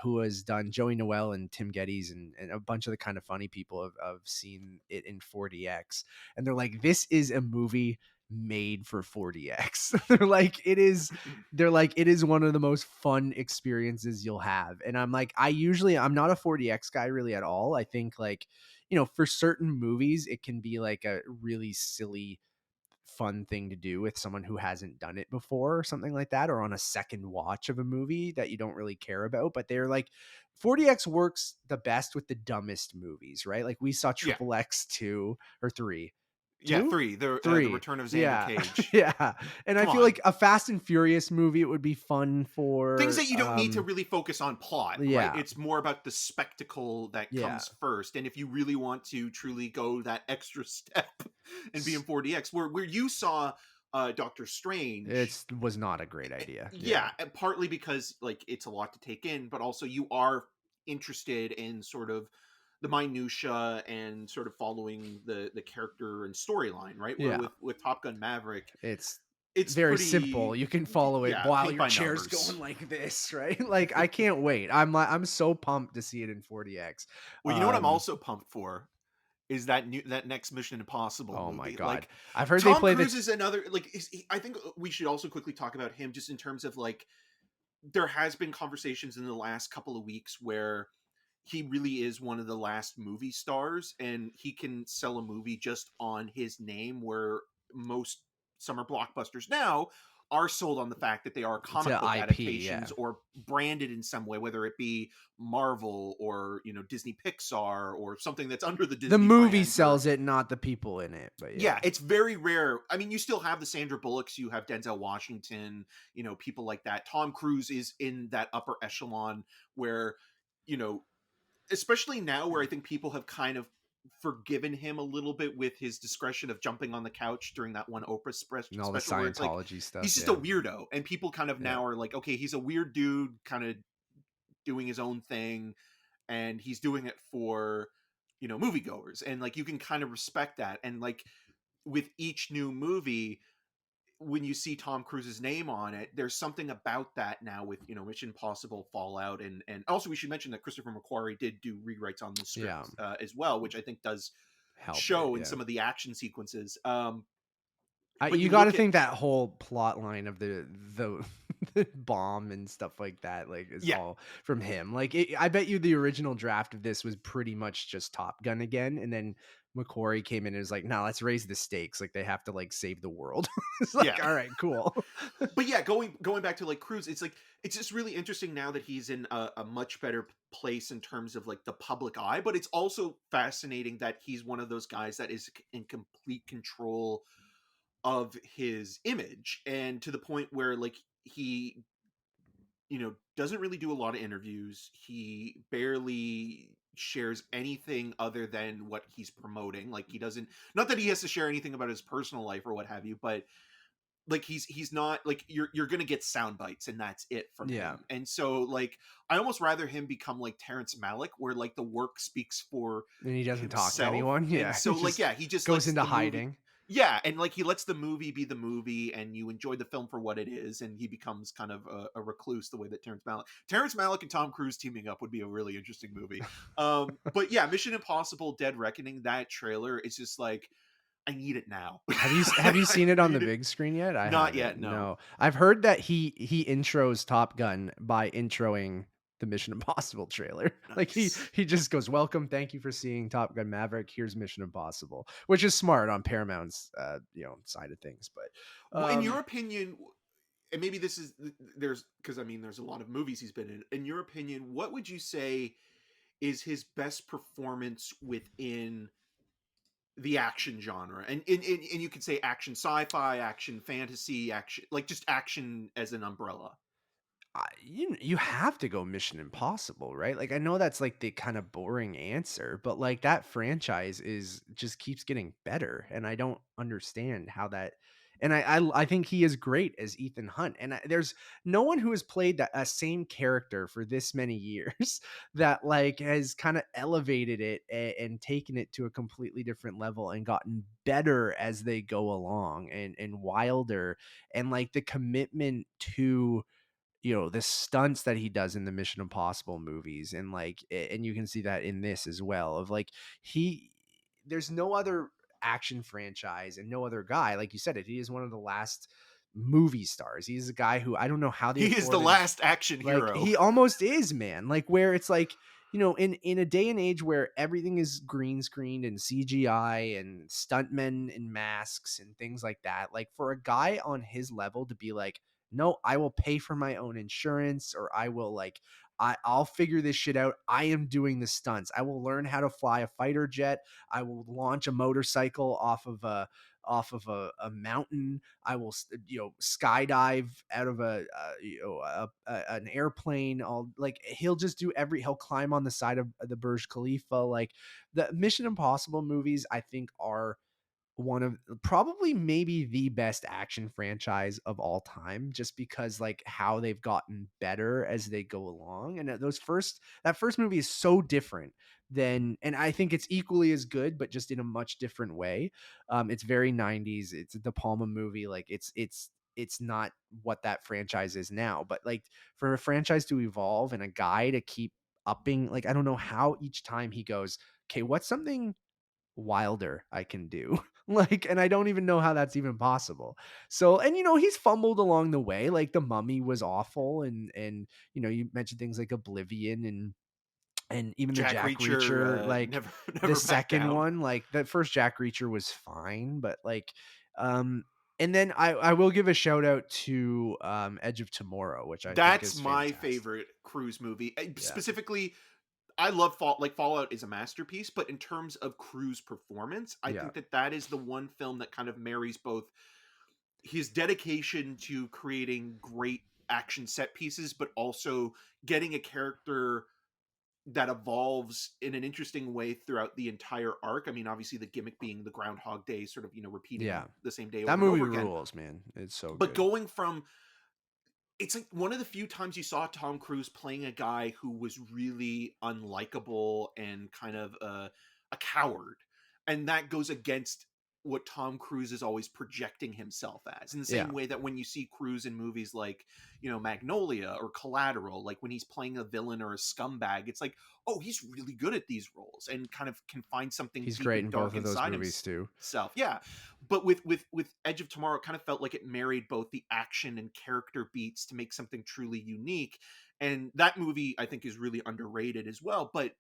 Speaker 2: who has done Joey Noel and Tim Geddes and a bunch of the kind of funny people have seen it in 40x, and they're like, this is a movie made for 40x. They're like it is one of the most fun experiences you'll have. And I'm like, I'm not a 40x guy really at all. I think like for certain movies, it can be like a really silly, fun thing to do with someone who hasn't done it before or something like that, or on a second watch of a movie that you don't really care about. But they're like, 40x works the best with the dumbest movies, right? Like we saw
Speaker 3: Yeah.
Speaker 2: Triple X 2 or 3.
Speaker 3: Yeah,
Speaker 2: Two?
Speaker 3: 3. The
Speaker 2: Three.
Speaker 3: Return of Xander
Speaker 2: Yeah.
Speaker 3: Cage.
Speaker 2: Yeah. And I
Speaker 3: Come
Speaker 2: feel
Speaker 3: on.
Speaker 2: like a Fast and Furious movie, it would be fun for
Speaker 3: Things that you don't need to really focus on plot, right?
Speaker 2: yeah.
Speaker 3: It's more about the spectacle that
Speaker 2: Yeah.
Speaker 3: comes first. And if you really want to truly go that extra step and be in 40X, where you saw Doctor Strange,
Speaker 2: it was not a great idea.
Speaker 3: yeah, and partly because like it's a lot to take in, but also you are interested in sort of the minutia and sort of following the character and storyline, right? Where
Speaker 2: Yeah.
Speaker 3: with Top Gun Maverick,
Speaker 2: It's
Speaker 3: very
Speaker 2: very simple. You can follow it
Speaker 3: yeah,
Speaker 2: while
Speaker 3: paint
Speaker 2: your
Speaker 3: by
Speaker 2: chair's
Speaker 3: numbers.
Speaker 2: going like this, right? Like I can't wait. I'm so pumped to see it in 40x.
Speaker 3: Well, you know what I'm also pumped for is that next Mission Impossible
Speaker 2: oh
Speaker 3: movie.
Speaker 2: my god,
Speaker 3: Like
Speaker 2: I've heard
Speaker 3: Tom
Speaker 2: they play
Speaker 3: Cruise is another like. I think we should also quickly talk about him just in terms of like there has been conversations in the last couple of weeks where he really is one of the last movie stars, and he can sell a movie just on his name, where most summer blockbusters now are sold on the fact that they are comic
Speaker 2: To
Speaker 3: book
Speaker 2: IP, yeah.
Speaker 3: adaptations or branded in some way, whether it be Marvel or, you know, Disney Pixar or something that's under the
Speaker 2: The
Speaker 3: Disney
Speaker 2: movie
Speaker 3: brand. Or
Speaker 2: sells it, not the people in it. But
Speaker 3: yeah,
Speaker 2: yeah.
Speaker 3: it's very rare. I mean, you still have the Sandra Bullocks, you have Denzel Washington, you know, people like that. Tom Cruise is in that upper echelon where, you know, especially now where I think people have kind of forgiven him a little bit with his discretion of jumping on the couch during that one Oprah
Speaker 2: And all the
Speaker 3: special, where it's like
Speaker 2: Scientology stuff.
Speaker 3: he's just a
Speaker 2: Yeah.
Speaker 3: weirdo, and people kind of
Speaker 2: Yeah.
Speaker 3: now are like, okay, he's a weird dude, kind of doing his own thing, and he's doing it for, you know, moviegoers, and like you can kind of respect that. And like with each new movie, when you see Tom Cruise's name on it, there's something about that now with, you know, Mission Impossible, Fallout, and also we should mention that Christopher McQuarrie did do rewrites on the
Speaker 2: Yeah.
Speaker 3: script as well, which I think does
Speaker 2: Help it.
Speaker 3: show in
Speaker 2: Yeah.
Speaker 3: some of the action sequences. But
Speaker 2: You
Speaker 3: you
Speaker 2: got to
Speaker 3: look at
Speaker 2: think that whole plot line of the the bomb and stuff like that, like, is
Speaker 3: yeah,
Speaker 2: all from him. Like, I bet you the original draft of this was pretty much just Top Gun again, and then McQuarrie came in and was like, "No, let's raise the stakes. Like, they have to like save the world." It's
Speaker 3: yeah.
Speaker 2: like, all right, cool.
Speaker 3: But yeah, going back to like Cruise, it's like it's just really interesting now that he's in a much better place in terms of like the public eye. But it's also fascinating that he's one of those guys that is in complete control of his image, and to the point where like he, you know, doesn't really do a lot of interviews. He barely shares anything other than what he's promoting. Like he doesn't, not that he has to share anything about his personal life or what have you, but like he's not like, you're gonna get sound bites and that's it from
Speaker 2: Yeah,
Speaker 3: him. And so like I almost rather him become like Terrence Malick, where like the work speaks for
Speaker 2: and he doesn't talk to
Speaker 3: himself.
Speaker 2: anyone.
Speaker 3: And
Speaker 2: Yeah, he
Speaker 3: so like
Speaker 2: just
Speaker 3: yeah, he just
Speaker 2: goes
Speaker 3: lets
Speaker 2: into
Speaker 3: the movie,
Speaker 2: hiding.
Speaker 3: yeah, and like he lets the movie be the movie, and you enjoy the film for what it is, and he becomes kind of a recluse, the way that Terrence Malick and Tom Cruise teaming up would be a really interesting movie. But yeah, Mission Impossible Dead Reckoning, that trailer is just like, I need it now.
Speaker 2: Have you
Speaker 3: I
Speaker 2: seen it on the
Speaker 3: need it.
Speaker 2: big screen yet? I
Speaker 3: Not
Speaker 2: haven't.
Speaker 3: yet, no.
Speaker 2: No. I've heard that he intros Top Gun by introing the Mission Impossible trailer. Like
Speaker 3: Nice.
Speaker 2: he just goes, "Welcome, thank you for seeing Top Gun Maverick. Here's Mission Impossible," which is smart on Paramount's side of things. But
Speaker 3: In your opinion, and maybe this is, there's, because I mean there's a lot of movies he's been in. In your opinion, what would you say is his best performance within the action genre? And you could say action sci-fi, action fantasy, action, like just action as an umbrella.
Speaker 2: you have to go Mission Impossible, right? Like I know that's like the kind of boring answer, but like that franchise is just keeps getting better, and I don't understand how that. And I think he is great as Ethan Hunt, and there's no one who has played that same character for this many years that like has kind of elevated it and taken it to a completely different level and gotten better as they go along and wilder, and like the commitment to the stunts that he does in the Mission Impossible movies, and like and you can see that in this as well, of like he there's no other action franchise and no other guy, like you said, he is one of the last movie stars. He's a guy who I don't know how they
Speaker 3: He is the
Speaker 2: afforded,
Speaker 3: last action
Speaker 2: like
Speaker 3: hero.
Speaker 2: he almost is, man, like where it's like in a day and age where everything is green screened and CGI and stuntmen in masks and things like that, like for a guy on his level to be like, no, I will pay for my own insurance, or I will like I'll figure this shit out. I am doing the stunts. I will learn how to fly a fighter jet. I will launch a motorcycle off of a mountain. I will skydive out of an airplane. I'll like he'll just do he'll climb on the side of the Burj Khalifa. Like the Mission Impossible movies, I think are one of probably maybe the best action franchise of all time, just because like how they've gotten better as they go along. And that first movie is so different than, and I think it's equally as good, but just in a much different way. It's very 90s. It's a De Palma movie. Like it's not what that franchise is now, but like for a franchise to evolve and a guy to keep upping, like I don't know how each time he goes, okay, what's something wilder I can do? Like, and I don't even know how that's even possible. So, and he's fumbled along the way. Like The Mummy was awful, and you mentioned things like Oblivion, and and even the
Speaker 3: Jack
Speaker 2: Jack
Speaker 3: Reacher,
Speaker 2: Reacher, like
Speaker 3: never
Speaker 2: the
Speaker 3: never back
Speaker 2: second
Speaker 3: down.
Speaker 2: one, like the first Jack Reacher was fine, but like, um, and then I will give a shout out to Edge of Tomorrow, which I think
Speaker 3: That's
Speaker 2: is
Speaker 3: my
Speaker 2: fantastic.
Speaker 3: favorite Cruise movie.
Speaker 2: Yeah,
Speaker 3: Specifically, I love Fallout is a masterpiece, but in terms of Cruise performance, I
Speaker 2: yeah,
Speaker 3: think that that is the one film that kind of marries both his dedication to creating great action set pieces, but also getting a character that evolves in an interesting way throughout the entire arc. I mean, obviously the gimmick being the Groundhog Day, sort of, repeating
Speaker 2: yeah.
Speaker 3: the same day
Speaker 2: That
Speaker 3: over and
Speaker 2: movie
Speaker 3: over again.
Speaker 2: rules, man. It's so
Speaker 3: But
Speaker 2: good.
Speaker 3: going from it's like one of the few times you saw Tom Cruise playing a guy who was really unlikable and kind of a coward. And that goes against what Tom Cruise is always projecting himself as. In the
Speaker 2: Yeah,
Speaker 3: same way that when you see Cruise in movies like, Magnolia or Collateral, like when he's playing a villain or a scumbag, it's like, oh, he's really good at these roles and kind of can find something
Speaker 2: he's
Speaker 3: deep
Speaker 2: great
Speaker 3: and
Speaker 2: in both
Speaker 3: dark
Speaker 2: of those
Speaker 3: inside
Speaker 2: movies too.
Speaker 3: himself. Yeah, but with Edge of Tomorrow, it kind of felt like it married both the action and character beats to make something truly unique. And that movie, I think, is really underrated as well. But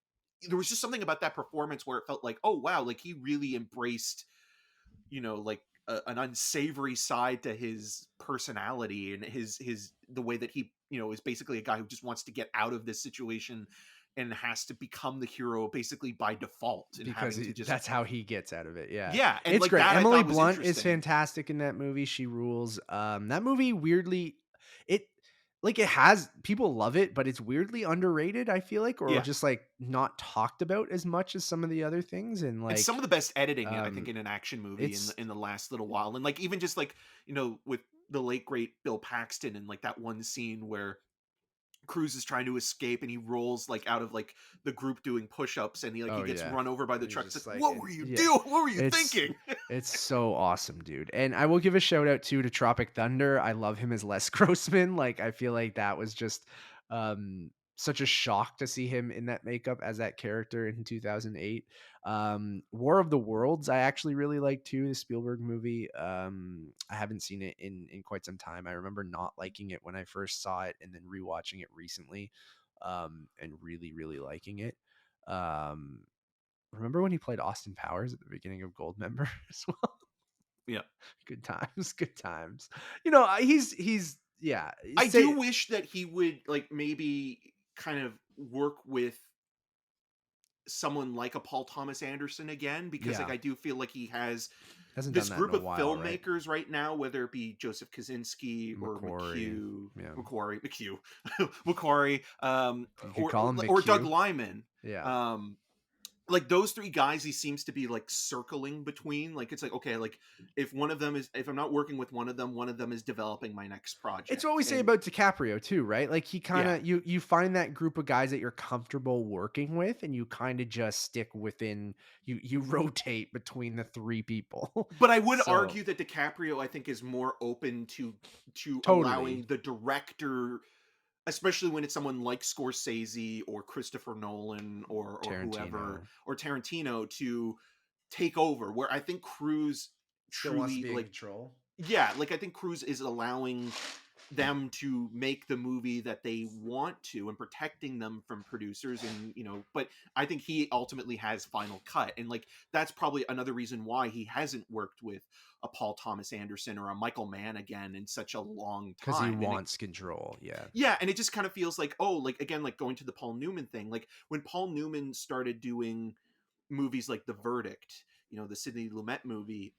Speaker 3: there was just something about that performance where it felt like, oh wow, like he really embraced, like an unsavory side to his personality and his the way that he, is basically a guy who just wants to get out of this situation and has to become the hero basically by default and
Speaker 2: Because
Speaker 3: having to just
Speaker 2: that's how he gets out of it. Yeah.
Speaker 3: yeah, and
Speaker 2: It's
Speaker 3: like
Speaker 2: great.
Speaker 3: that I
Speaker 2: Emily
Speaker 3: thought was
Speaker 2: Blunt is
Speaker 3: interesting.
Speaker 2: fantastic in that movie. She rules. That movie weirdly it like it has people love it, but it's weirdly underrated, I feel like, or
Speaker 3: Yeah.
Speaker 2: just like not talked about as much as some of the other things. And
Speaker 3: And some
Speaker 2: like
Speaker 3: of the best editing, I think,
Speaker 2: um
Speaker 3: in an action movie in
Speaker 2: it's
Speaker 3: the last little while, and like even just like with the late great Bill Paxton and like that one scene where Cruz is trying to escape and he rolls like out of like the group doing push-ups and he
Speaker 2: oh
Speaker 3: gets
Speaker 2: yeah.
Speaker 3: run over by the
Speaker 2: And he's
Speaker 3: truck. It's like,
Speaker 2: just like
Speaker 3: what were you
Speaker 2: yeah.
Speaker 3: doing? What were you
Speaker 2: It's
Speaker 3: thinking?
Speaker 2: it's so awesome, dude. And I will give a shout out too to Tropic Thunder. I love him as Les Grossman. Like I feel like that was just such a shock to see him in that makeup as that character in 2008. War of the Worlds I actually really like too, the Spielberg movie. I haven't seen it in quite some time. I remember not liking it when I first saw it and then rewatching it recently and really really liking it. Um Remember when he played Austin Powers at the beginning of Goldmember as well?
Speaker 3: Yeah.
Speaker 2: Good times, good times. He's yeah,
Speaker 3: I do
Speaker 2: say
Speaker 3: wish that he would like maybe kind of work with someone like a Paul Thomas Anderson again, because like
Speaker 2: yeah,
Speaker 3: I do feel like he has
Speaker 2: hasn't done
Speaker 3: this
Speaker 2: that in
Speaker 3: group
Speaker 2: a
Speaker 3: of
Speaker 2: while, right?
Speaker 3: filmmakers right now, whether it be Joseph Kosinski or
Speaker 2: Macquarie, yeah.
Speaker 3: McQuarrie, Macquarie,
Speaker 2: You could
Speaker 3: or,
Speaker 2: call
Speaker 3: or
Speaker 2: him
Speaker 3: or Doug
Speaker 2: McHugh.
Speaker 3: Lyman.
Speaker 2: Yeah.
Speaker 3: Um, like those three guys, he seems to be like circling between. Like it's like okay, like if I'm not working with one of them is developing my next
Speaker 2: It's
Speaker 3: project,
Speaker 2: what we say
Speaker 3: and
Speaker 2: about DiCaprio too, right? Like he kind
Speaker 3: yeah.
Speaker 2: of you find that group of guys that you're comfortable working with and you kind of just stick within you rotate between the three people.
Speaker 3: But I would
Speaker 2: So,
Speaker 3: argue that DiCaprio, I think, is more open to
Speaker 2: totally
Speaker 3: allowing the director, especially when it's someone like Scorsese or Christopher Nolan or whoever
Speaker 2: Tarantino
Speaker 3: or Tarantino to take over. Where I think Cruise
Speaker 2: still wants to
Speaker 3: truly
Speaker 2: be in
Speaker 3: like,
Speaker 2: control.
Speaker 3: yeah, like I think Cruise is allowing them to make the movie that they want to and protecting them from producers and but I think he ultimately has final cut, and like that's probably another reason why he hasn't worked with a Paul Thomas Anderson or a Michael Mann again in such a long
Speaker 2: Because he
Speaker 3: time. And
Speaker 2: wants control. Yeah.
Speaker 3: yeah, and it just kind of feels like, oh, like again, like going to the Paul Newman thing, like when Paul Newman started doing movies like The Verdict, the Sidney Lumet movie,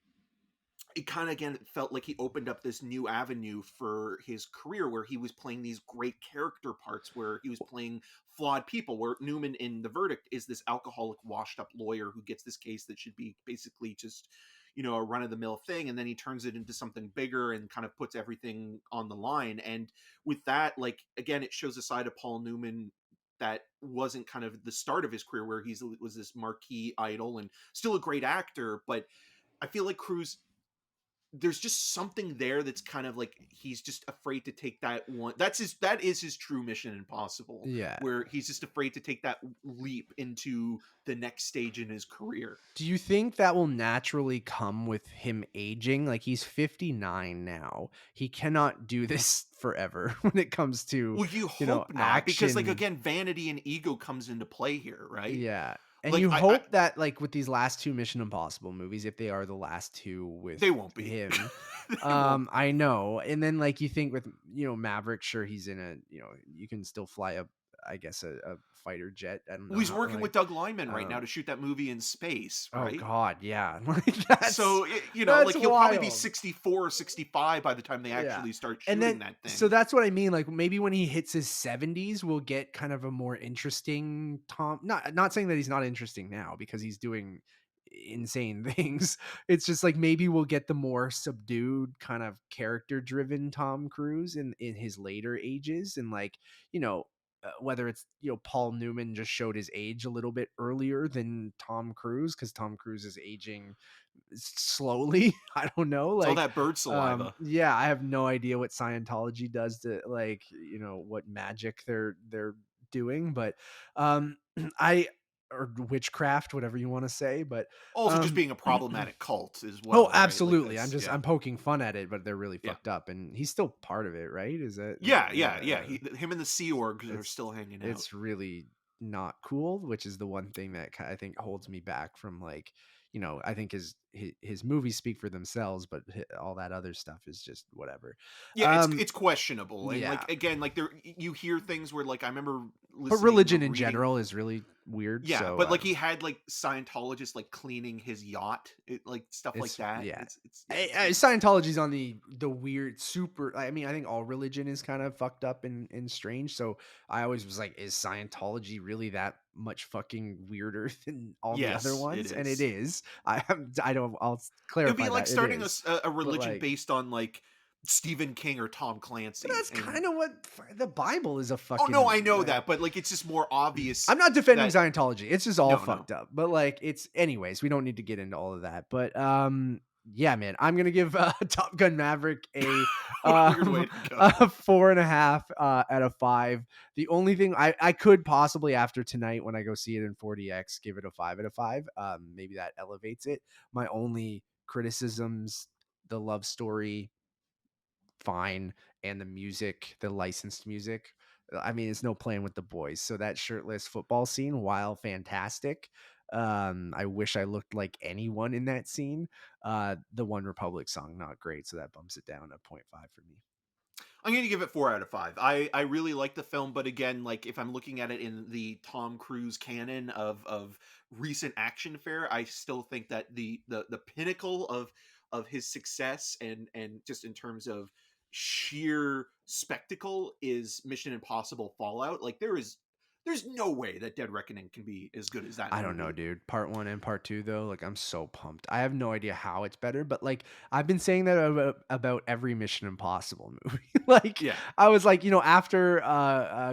Speaker 3: it kind of again felt like he opened up this new avenue for his career where he was playing these great character parts where he was playing flawed people, where Newman in The Verdict is this alcoholic washed up lawyer who gets this case that should be basically just a run of the mill thing, and then he turns it into something bigger and kind of puts everything on the line. And with that, like again, it shows a side of Paul Newman that wasn't kind of the start of his career where he was this marquee idol and still a great actor. But I feel like Cruise there's just something there that's kind of like he's just afraid to take that one. That is his true Mission Impossible,
Speaker 2: Yeah.
Speaker 3: where he's just afraid to take that leap into the next stage in his career.
Speaker 2: Do you think that will naturally come with him aging? Like, he's 59 now. He cannot do this forever when it comes to,
Speaker 3: Well, you hope not, because like
Speaker 2: action.
Speaker 3: again, vanity and ego comes into play here, right?
Speaker 2: Yeah. And
Speaker 3: Like
Speaker 2: you
Speaker 3: I
Speaker 2: hope that, like, with these last 2 Mission Impossible movies, if they are the last 2 with
Speaker 3: they won't be.
Speaker 2: him,
Speaker 3: They won't.
Speaker 2: I know. And then, like, you think with, Maverick, sure, he's in a, you can still fly a, I guess, a fighter jet. I don't
Speaker 3: Well,
Speaker 2: know
Speaker 3: he's
Speaker 2: how,
Speaker 3: working with Doug Liman right now
Speaker 2: um
Speaker 3: to shoot that movie in space,
Speaker 2: oh
Speaker 3: right?
Speaker 2: god, yeah. Like, that's
Speaker 3: So
Speaker 2: that's
Speaker 3: like he'll probably be
Speaker 2: wild.
Speaker 3: 64 or 65 by the time they
Speaker 2: Yeah.
Speaker 3: actually start
Speaker 2: And
Speaker 3: shooting
Speaker 2: then
Speaker 3: that
Speaker 2: so
Speaker 3: thing.
Speaker 2: that's what I mean, like, maybe when he hits his 70s, we'll get kind of a more interesting Tom, not saying that he's not interesting now because he's doing insane things. It's just like maybe we'll get the more subdued kind of character-driven Tom Cruise in his later ages, and like, whether it's, Paul Newman just showed his age a little bit earlier than Tom Cruise because Tom Cruise is aging slowly. I don't know.
Speaker 3: It's all
Speaker 2: Like,
Speaker 3: that bird saliva.
Speaker 2: yeah, I have no idea what Scientology does to, like, what magic they're doing, but um I or witchcraft, whatever you want to say, but
Speaker 3: Also, just
Speaker 2: um
Speaker 3: being a problematic cult as
Speaker 2: oh,
Speaker 3: well, right? Like
Speaker 2: absolutely.
Speaker 3: that's yeah,
Speaker 2: I'm poking fun at it, but they're really
Speaker 3: yeah,
Speaker 2: fucked up, and he's still part of it, right? Is that
Speaker 3: yeah, yeah, yeah.
Speaker 2: yeah?
Speaker 3: Him and the Sea Orgs are
Speaker 2: It's
Speaker 3: still hanging out.
Speaker 2: it's really not cool, which is the one thing that I think holds me back from, like, I think his movies speak for themselves, but all that other stuff is just whatever.
Speaker 3: Yeah, it's
Speaker 2: Um,
Speaker 3: it's questionable, and
Speaker 2: yeah,
Speaker 3: like again, like you hear things where like I remember
Speaker 2: but
Speaker 3: listening or
Speaker 2: religion in
Speaker 3: reading.
Speaker 2: general is really weird.
Speaker 3: Yeah,
Speaker 2: So
Speaker 3: but like he had like Scientologists like cleaning his yacht, like stuff like
Speaker 2: it's
Speaker 3: that.
Speaker 2: yeah.
Speaker 3: It's yeah, it's weird.
Speaker 2: Scientology's on the weird super. I mean, I think all religion is kind of fucked up and strange. So I always was like, is Scientology really that much fucking weirder than all the other
Speaker 3: Yes, it
Speaker 2: ones? And it
Speaker 3: is.
Speaker 2: is. I don't. I'll
Speaker 3: It would
Speaker 2: clarify
Speaker 3: be like
Speaker 2: that it
Speaker 3: starting
Speaker 2: is.
Speaker 3: a
Speaker 2: But
Speaker 3: religion
Speaker 2: like,
Speaker 3: based on like Stephen King or Tom
Speaker 2: but
Speaker 3: Clancy,
Speaker 2: that's
Speaker 3: and
Speaker 2: kind of what the Bible is a
Speaker 3: oh no,
Speaker 2: fucking
Speaker 3: I know
Speaker 2: like.
Speaker 3: that, but like it's just more obvious
Speaker 2: I'm not defending
Speaker 3: that
Speaker 2: Scientology. It's just all
Speaker 3: no, no.
Speaker 2: fucked up. But like, it's anyways. We don't need to get into all of that. But yeah, man, I'm gonna give Top Gun Maverick
Speaker 3: What a weird way to
Speaker 2: a
Speaker 3: go.
Speaker 2: 4.5 out of 5. The only thing I could possibly after tonight when I go see it in 40x give it a 5 out of 5. Maybe that elevates it. My only criticisms: the love story, fine, and the music, the licensed music. I mean, it's no playing with the boys. So that shirtless football scene, while fantastic, I wish I looked like anyone in that scene. The One Republic song, not great, so that bumps it down a point 0.5 for me.
Speaker 3: I'm going to give it 4 out of 5. I really like the film, but again, like if I'm looking at it in the Tom Cruise canon of recent action fare, I still think that the pinnacle of his success and just in terms of sheer spectacle is Mission Impossible Fallout. Like there's no way that Dead Reckoning can be as good as that
Speaker 2: I don't know,
Speaker 3: movie.
Speaker 2: dude. Part 1 and part 2 though, like I'm so pumped. I have no idea how it's better, but like I've been saying that about every Mission Impossible movie. Like
Speaker 3: Yeah.
Speaker 2: I was like, after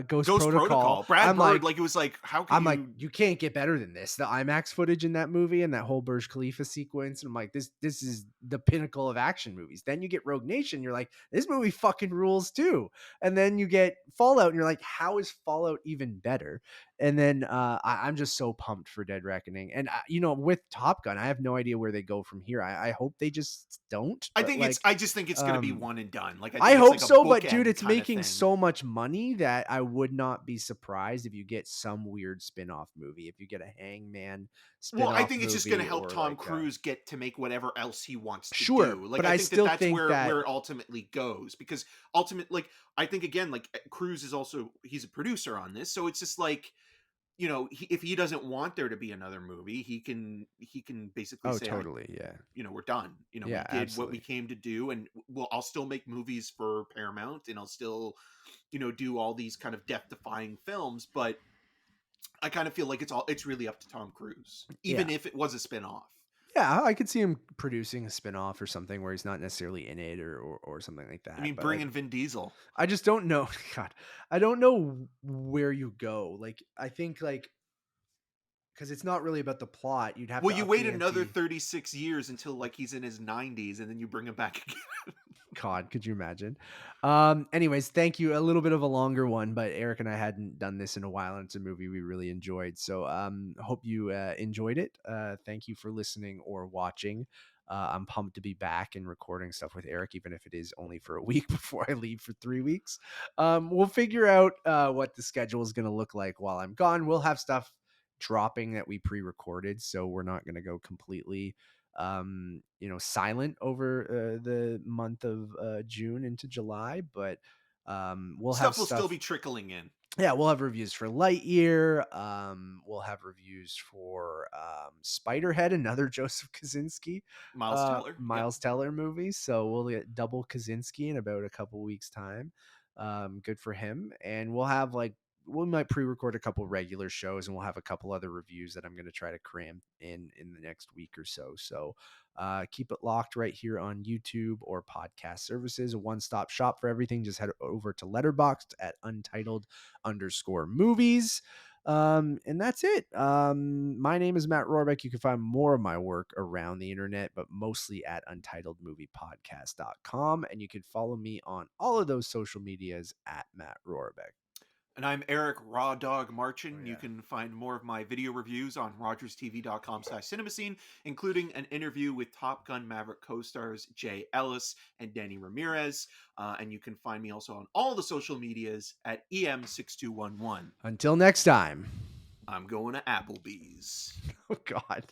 Speaker 2: Ghost
Speaker 3: Ghost
Speaker 2: Protocol,
Speaker 3: Protocol. Brad
Speaker 2: I'm
Speaker 3: Bird,
Speaker 2: like
Speaker 3: like it was like, how could
Speaker 2: I'm like,
Speaker 3: you
Speaker 2: you can't get better than this. The IMAX footage in that movie and that whole Burj Khalifa sequence. And I'm like, this is the pinnacle of action movies. Then you get Rogue Nation. You're like, this movie fucking rules too. And then you get Fallout and you're like, how is Fallout even better? And then I'm just so pumped for Dead Reckoning. And, with Top Gun, I have no idea where they go from here. I hope they just don't. But like,
Speaker 3: I just think it's going to be
Speaker 2: um,
Speaker 3: one and done. Like I
Speaker 2: I
Speaker 3: think it's
Speaker 2: hope
Speaker 3: like a
Speaker 2: so, but dude,
Speaker 3: bookend
Speaker 2: it's
Speaker 3: kind of
Speaker 2: making
Speaker 3: thing.
Speaker 2: so much money that I would not be surprised if you get some weird spin-off movie. If you get a Hangman
Speaker 3: Well, I
Speaker 2: spin-off
Speaker 3: think it's just going to
Speaker 2: movie
Speaker 3: help
Speaker 2: or
Speaker 3: Tom
Speaker 2: like
Speaker 3: Cruise get to make whatever else he wants to
Speaker 2: sure,
Speaker 3: do. Like
Speaker 2: but
Speaker 3: I
Speaker 2: I
Speaker 3: think that
Speaker 2: still
Speaker 3: that's
Speaker 2: think that
Speaker 3: where it ultimately goes because like I think again like Cruise is also he's a producer on this, so it's just like if he doesn't want there to be another movie, he can basically
Speaker 2: oh
Speaker 3: say
Speaker 2: totally, yeah.
Speaker 3: we're done. We
Speaker 2: Yeah,
Speaker 3: did what we
Speaker 2: absolutely.
Speaker 3: came to do, and well, I'll still make movies for Paramount, and I'll still do all these kind of death-defying films, but I kind of feel like it's really up to Tom Cruise,
Speaker 2: Yeah.
Speaker 3: even if it was a spin-off.
Speaker 2: Yeah, I could see him producing a spin-off or something where he's not necessarily in it or something like
Speaker 3: I
Speaker 2: that.
Speaker 3: mean,
Speaker 2: But
Speaker 3: bring
Speaker 2: like
Speaker 3: in Vin Diesel.
Speaker 2: I just don't know. God, I don't know where you go. Like I think like because it's not really about the plot. You'd have
Speaker 3: Well,
Speaker 2: to
Speaker 3: you
Speaker 2: up
Speaker 3: wait
Speaker 2: the
Speaker 3: another
Speaker 2: ante.
Speaker 3: 36 years until like he's in his 90s, and then you bring him back again.
Speaker 2: God, could you imagine? Anyways, thank you. A little bit of a longer one, but Eric and I hadn't done this in a while, and it's a movie we really enjoyed. So, hope you enjoyed it. Thank you for listening or watching. I'm pumped to be back and recording stuff with Eric, even if it is only for a week before I leave for 3 weeks. We'll figure out what the schedule is going to look like while I'm gone. We'll have stuff dropping that we pre-recorded, so we're not going to go completely silent over the month of June into July, but we'll have
Speaker 3: Stuff will still
Speaker 2: stuff.
Speaker 3: be trickling in.
Speaker 2: Yeah, we'll have reviews for Lightyear. We'll have reviews for Spiderhead, another Joseph Kosinski,
Speaker 3: Miles Teller. Yep.
Speaker 2: Miles Teller movie. So we'll get double Kosinski in about a couple weeks' time. Good for him. And we'll have we might pre-record a couple regular shows, and we'll have a couple other reviews that I'm going to try to cram in the next week or so. So keep it locked right here on YouTube or podcast services. A one-stop shop for everything. Just head over to Letterboxd at Untitled_movies. And that's it. My name is Matt Rohrbeck. You can find more of my work around the internet, but mostly at untitledmoviepodcast.com. And you can follow me on all of those social medias at Matt Rohrbeck.
Speaker 3: And I'm Eric Raw Dog Marchin.
Speaker 2: Oh, yeah.
Speaker 3: You can find more of my video reviews on rogerstv.com/cinemascene, including an interview with Top Gun Maverick co-stars Jay Ellis and Danny Ramirez. And you can find me also on all the social medias at EM6211.
Speaker 2: Until next time.
Speaker 3: I'm going to Applebee's.
Speaker 2: Oh, God.